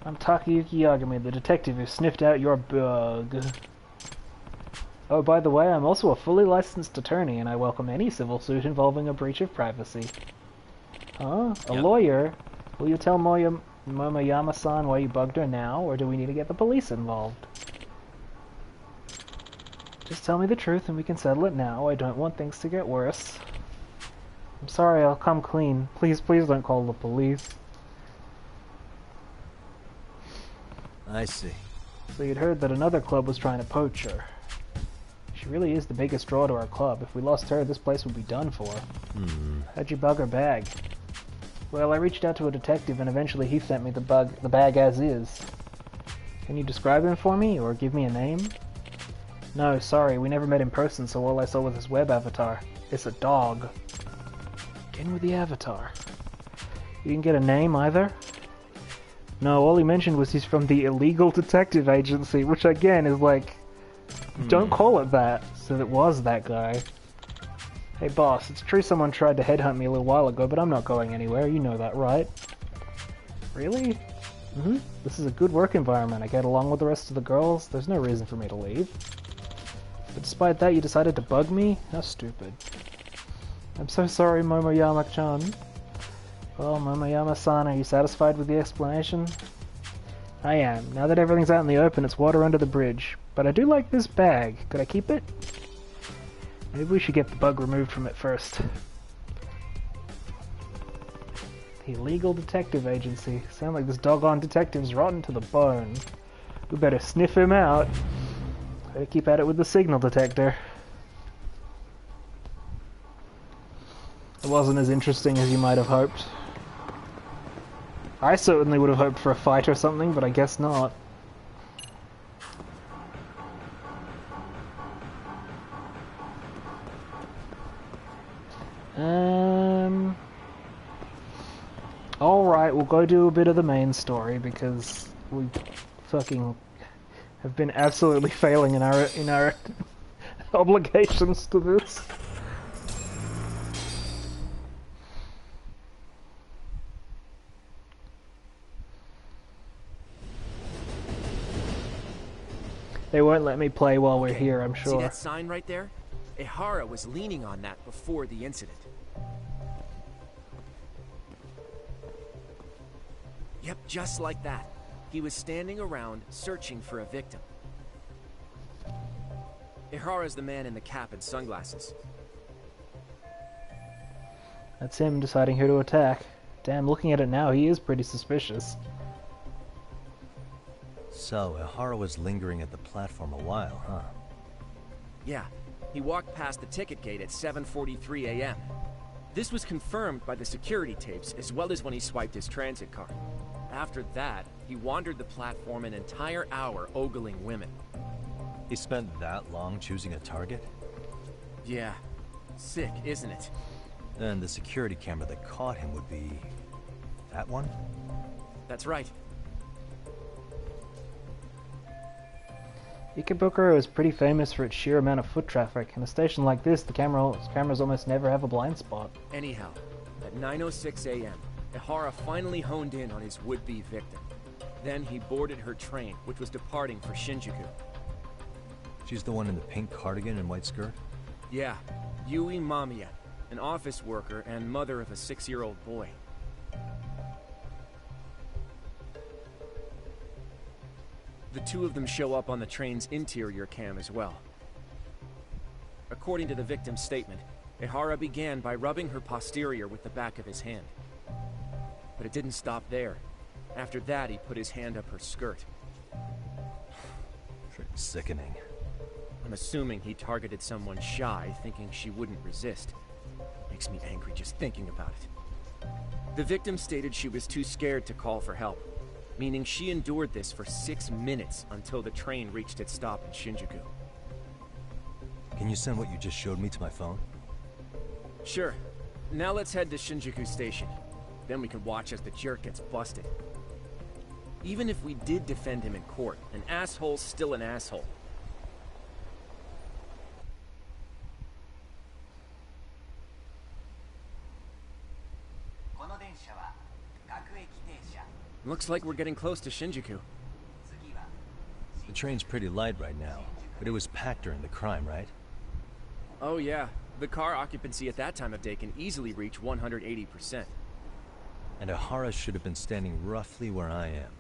I'm Takayuki Yagami, the detective who sniffed out your bug. Oh, by the way, I'm also a fully licensed attorney, and I welcome any civil suit involving a breach of privacy. Huh? A Yep. lawyer? Will you tell Momoyama-san why you bugged her now, or do we need to get the police involved? Just tell me the truth and we can settle it now. I don't want things to get worse. I'm sorry, I'll come clean. Please, please don't call the police. I see. So you'd heard that another club was trying to poach her. She really is the biggest draw to our club. If we lost her, this place would be done for. How'd you bug her bag? Well, I reached out to a detective and eventually he sent me the bag as is. Can you describe him for me, or give me a name? No, sorry, we never met in person, so all I saw was his web avatar. It's a dog. Again with the avatar. You didn't get a name either? No, all he mentioned was he's from the illegal detective agency, which again is like, don't call it that, so it was that guy. Hey boss, it's true someone tried to headhunt me a little while ago, but I'm not going anywhere, you know that, right? Really? This is a good work environment, I get along with the rest of the girls, there's no reason for me to leave. But despite that, you decided to bug me? How stupid. I'm so sorry, Momoyama-chan. Well, Momoyama-san, are you satisfied with the explanation? I am. Now that everything's out in the open, it's water under the bridge. But I do like this bag. Could I keep it? Maybe we should get the bug removed from it first. The illegal detective agency. Sound like this doggone detective's rotten to the bone. We better sniff him out. Better keep at it with the signal detector. It wasn't as interesting as you might have hoped. I certainly would have hoped for a fight or something, but I guess not. Alright, we'll go do a bit of the main story, because we fucking have been absolutely failing in our obligations to this. They won't let me play while we're here, I'm See sure. that sign right there? Ehara was leaning on that before the incident. Yep, just like that. He was standing around searching for a victim. Ehara's the man in the cap and sunglasses. That's him deciding who to attack. Damn, looking at it now, he is pretty suspicious. So, Ehara was lingering at the platform a while, huh? Yeah, he walked past the ticket gate at 7:43 a.m. This was confirmed by the security tapes, as well as when he swiped his transit card. After that, he wandered the platform an entire hour ogling women. He spent that long choosing a target? Yeah, sick, isn't it? Then the security camera that caught him would be... that one? That's right. Ikebukuro is pretty famous for its sheer amount of foot traffic. In a station like this, the cameras almost never have a blind spot. Anyhow, at 9:06 a.m., Ehara finally honed in on his would-be victim. Then he boarded her train, which was departing for Shinjuku. She's the one in the pink cardigan and white skirt? Yeah, Yui Mamiya, an office worker and mother of a 6-year-old boy. The two of them show up on the train's interior cam as well. According to the victim's statement, Ehara began by rubbing her posterior with the back of his hand. But it didn't stop there. After that, he put his hand up her skirt. Pretty sickening. I'm assuming he targeted someone shy, thinking she wouldn't resist. Makes me angry just thinking about it. The victim stated she was too scared to call for help. meaning she endured this for 6 minutes until the train reached its stop in Shinjuku. Can you send what you just showed me to my phone? Sure. Now let's head to Shinjuku Station. Then we can watch as the jerk gets busted. Even if we did defend him in court, an asshole's still an asshole. Looks like we're getting close to Shinjuku. The train's pretty light right now, but it was packed during the crime, right? Oh yeah, the car occupancy at that time of day can easily reach 180%. And Ihara should have been standing roughly where I am.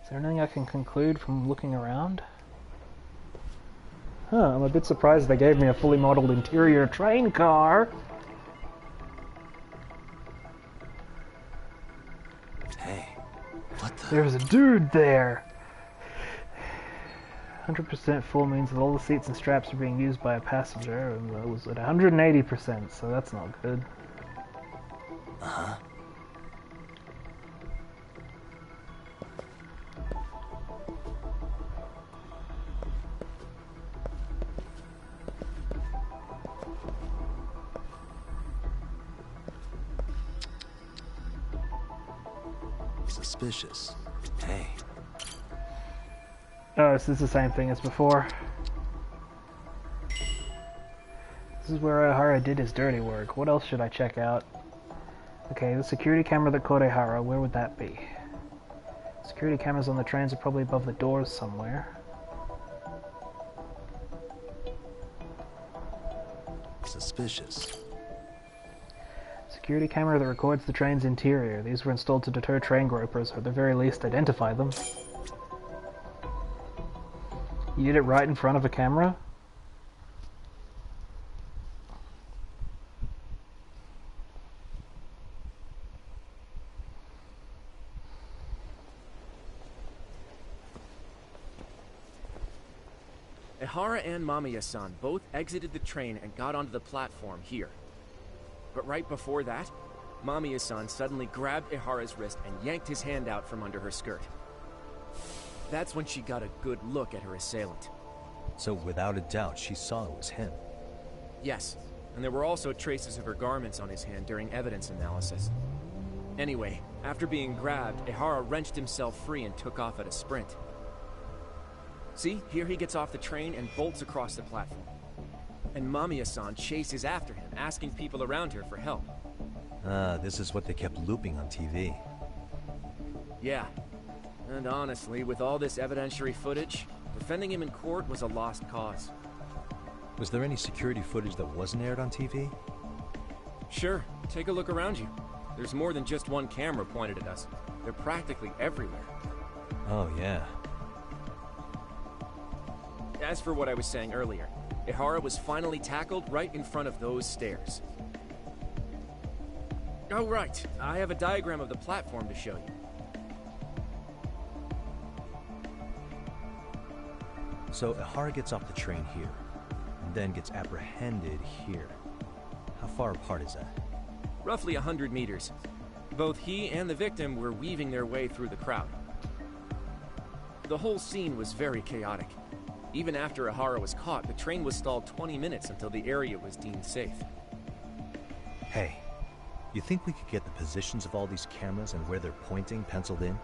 Is there anything I can conclude from looking around? Huh, I'm a bit surprised they gave me a fully modeled interior train car. Hey, what the? There's a dude there! 100% full means that all the seats and straps are being used by a passenger, and that was at 180%, so that's not good. Uh-huh. Suspicious. Hey. Oh, this is the same thing as before. This is where Ihara did his dirty work. What else should I check out? Okay, the security camera that caught Ihara, where would that be? Security cameras on the trains are probably above the doors somewhere. Suspicious. Security camera that records the train's interior. These were installed to deter train gropers, or at the very least identify them. You did it right in front of a camera? Ihara and Mamiya-san both exited the train and got onto the platform here. But right before that, Mamiya-san suddenly grabbed Ihara's wrist and yanked his hand out from under her skirt. That's when she got a good look at her assailant. So without a doubt, she saw it was him. Yes, and there were also traces of her garments on his hand during evidence analysis. Anyway, after being grabbed, Ihara wrenched himself free and took off at a sprint. See, here he gets off the train and bolts across the platform. And Mamiya-san chases after him, asking people around her for help. Ah, this is what they kept looping on TV. Yeah. And honestly, with all this evidentiary footage, defending him in court was a lost cause. Was there any security footage that wasn't aired on TV? Sure, take a look around you. There's more than just one camera pointed at us. They're practically everywhere. Oh, yeah. As for what I was saying earlier, Ihara was finally tackled right in front of those stairs. Oh right, I have a diagram of the platform to show you. So Ihara gets off the train here, and then gets apprehended here. How far apart is that? Roughly 100 meters. Both he and the victim were weaving their way through the crowd. The whole scene was very chaotic. Even after Ihara was caught, the train was stalled 20 minutes until the area was deemed safe. Hey, you think we could get the positions of all these cameras and where they're pointing penciled in?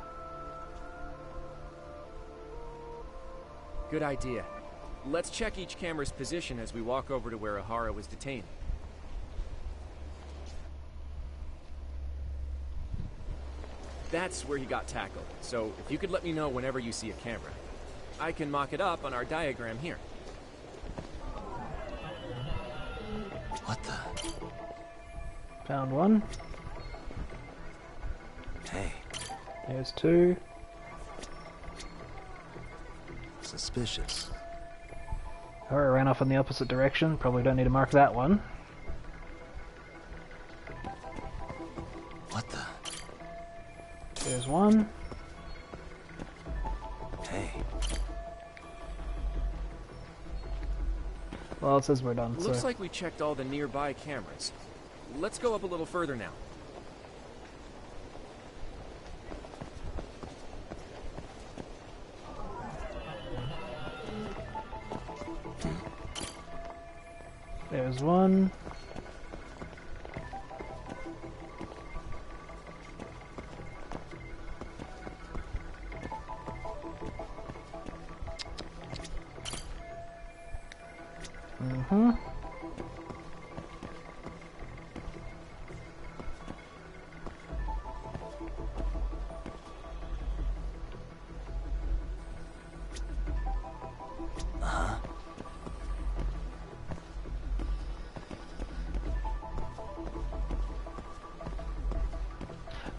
Good idea. Let's check each camera's position as we walk over to where Ihara was detained. That's where he got tackled, so if you could let me know whenever you see a camera. I can mock it up on our diagram here. What the? Found one. Hey, There's two. suspicious. Ihara ran off in the opposite direction. Probably don't need to mark that one. What the? There's one. Hey, Well, it says we're done, Looks so... like we checked all the nearby cameras. Let's go up a little further now. There's one. Mm-hmm.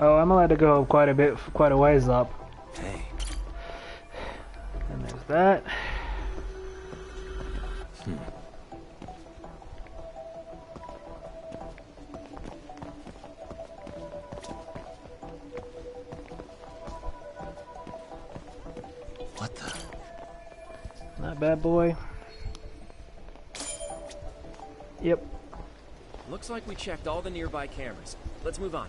Oh, I'm allowed to go quite a ways up. Hey, And there's that. what the? Not bad, boy. Yep. Looks like we checked all the nearby cameras. Let's move on.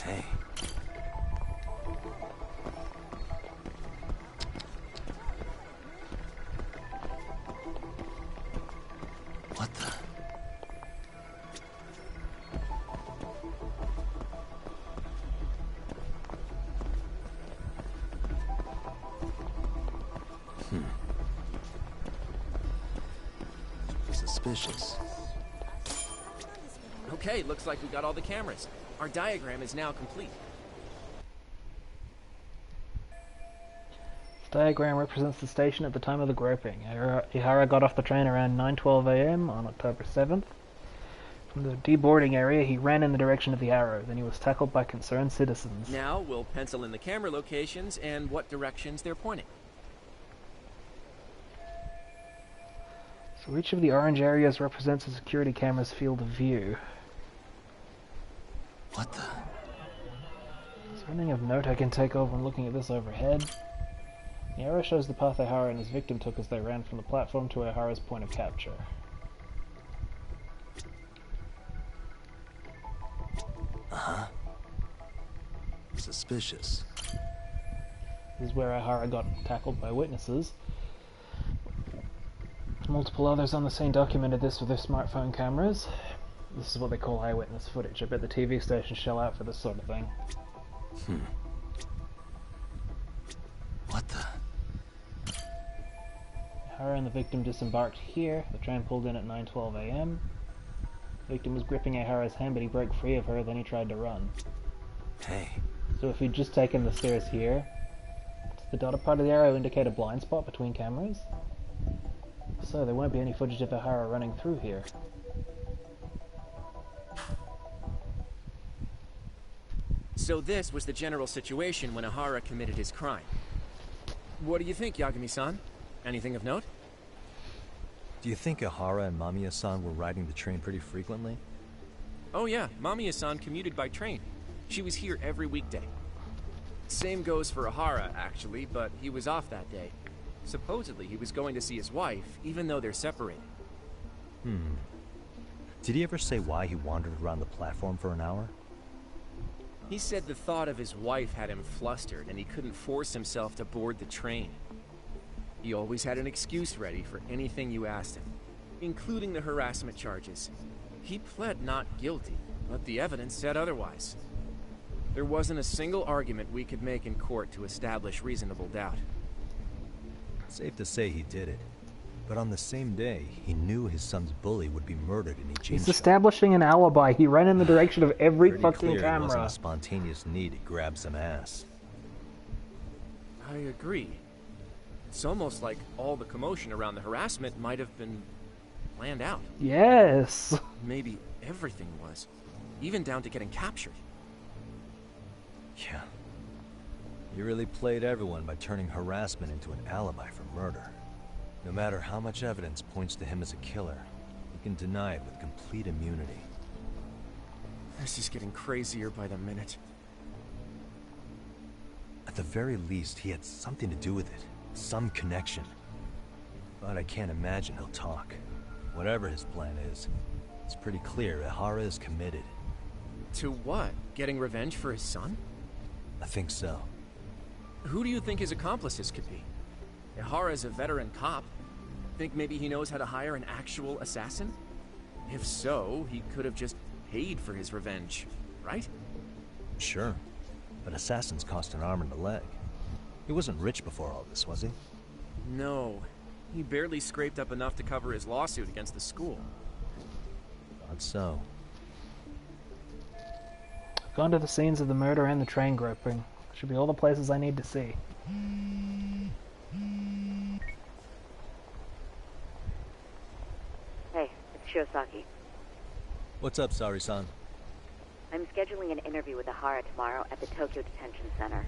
Hey. What the? Suspicious. Okay, looks like we got all the cameras. Our diagram is now complete. This diagram represents the station at the time of the groping. Ihara got off the train around 9:12 a.m. on October 7th. From the deboarding area, he ran in the direction of the arrow. Then he was tackled by concerned citizens. Now we'll pencil in the camera locations and what directions they're pointing. So each of the orange areas represents a security camera's field of view. What the? Is there anything of note I can take over when looking at this overhead? The arrow shows the path Ihara and his victim took as they ran from the platform to Ihara's point of capture. Suspicious. This is where Ihara got tackled by witnesses. Multiple others on the scene documented this with their smartphone cameras. This is what they call eyewitness footage. I bet the TV stations shell out for this sort of thing. What the? Ihara and the victim disembarked here. The train pulled in at 9:12 a.m. The victim was gripping Ihara's hand, but he broke free of her, then he tried to run. Hey. So if we'd just taken the stairs here, does the dotted part of the arrow indicate a blind spot between cameras? So there won't be any footage of Ihara running through here. So this was the general situation when Ihara committed his crime. What do you think, Yagami-san? Anything of note? Do you think Ihara and Mamiya-san were riding the train pretty frequently? Oh yeah, Mamiya-san commuted by train. She was here every weekday. Same goes for Ihara, actually, but he was off that day. Supposedly, he was going to see his wife, even though they're separated. Did he ever say why he wandered around the platform for an hour? He said the thought of his wife had him flustered, and he couldn't force himself to board the train. He always had an excuse ready for anything you asked him, including the harassment charges. He pled not guilty, but the evidence said otherwise. There wasn't a single argument we could make in court to establish reasonable doubt. Safe to say he did it. But on the same day, he knew his son's bully would be murdered in Ijincho. He's establishing an alibi. He ran in the direction of every Pretty fucking clear it wasn't camera. a spontaneous need to grab some ass. I agree. It's almost like all the commotion around the harassment might have been planned out. Yes. Maybe everything was, even down to getting captured. Yeah. He really played everyone by turning harassment into an alibi for murder. No matter how much evidence points to him as a killer, he can deny it with complete immunity. This is getting crazier by the minute. At the very least, he had something to do with it. Some connection. But I can't imagine he'll talk. Whatever his plan is, it's pretty clear Ihara is committed. To what? Getting revenge for his son? I think so. Who do you think his accomplices could be? Ihara is a veteran cop. Think maybe he knows how to hire an actual assassin? If so, he could have just paid for his revenge, right? Sure. But assassins cost an arm and a leg. He wasn't rich before all this, was he? No. He barely scraped up enough to cover his lawsuit against the school. Thought so. I've gone to the scenes of the murder and the train groping. Should be all the places I need to see. Hey, it's Shiosaki. What's up, Sari-san? I'm scheduling an interview with Ihara tomorrow at the Tokyo Detention Center.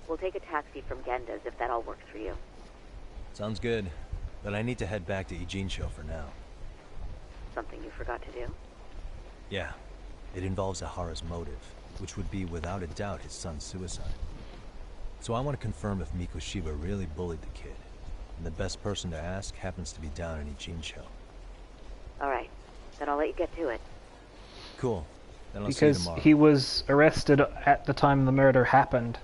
We'll take a taxi from Genda's if that all works for you. Sounds good. But I need to head back to Ijincho for now. Something you forgot to do? Yeah. It involves Ihara's motive, which would be without a doubt his son's suicide. So I want to confirm if Mikoshiba really bullied the kid. And the best person to ask happens to be down in Ijincho. Alright, then I'll let you get to it. Cool. Then I'll see you Because tomorrow. he was arrested at the time the murder happened.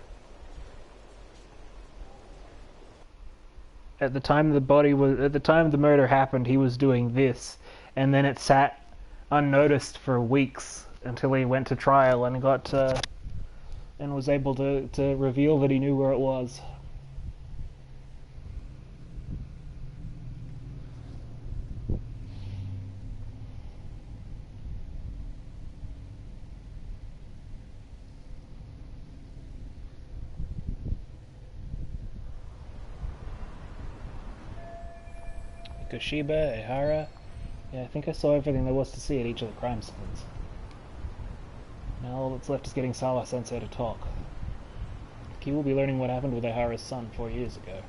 At the time the murder happened, he was doing this, and then it sat unnoticed for weeks until he went to trial and got and was able to reveal that he knew where it was. Mikoshiba, Ihara. Yeah, I think I saw everything there was to see at each of the crime scenes. Now all that's left is getting Sawa-sensei to talk. He will be learning what happened with Ihara's son 4 years ago.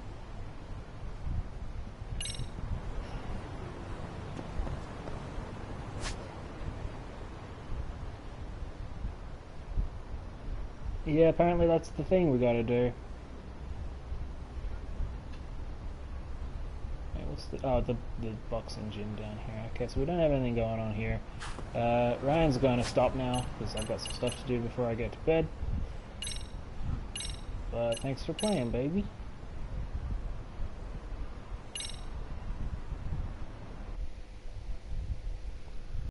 Yeah, apparently that's the thing we gotta do. The boxing gym down here. Okay, so we don't have anything going on here. Ryan's going to stop now because I've got some stuff to do before I get to bed. But thanks for playing, baby.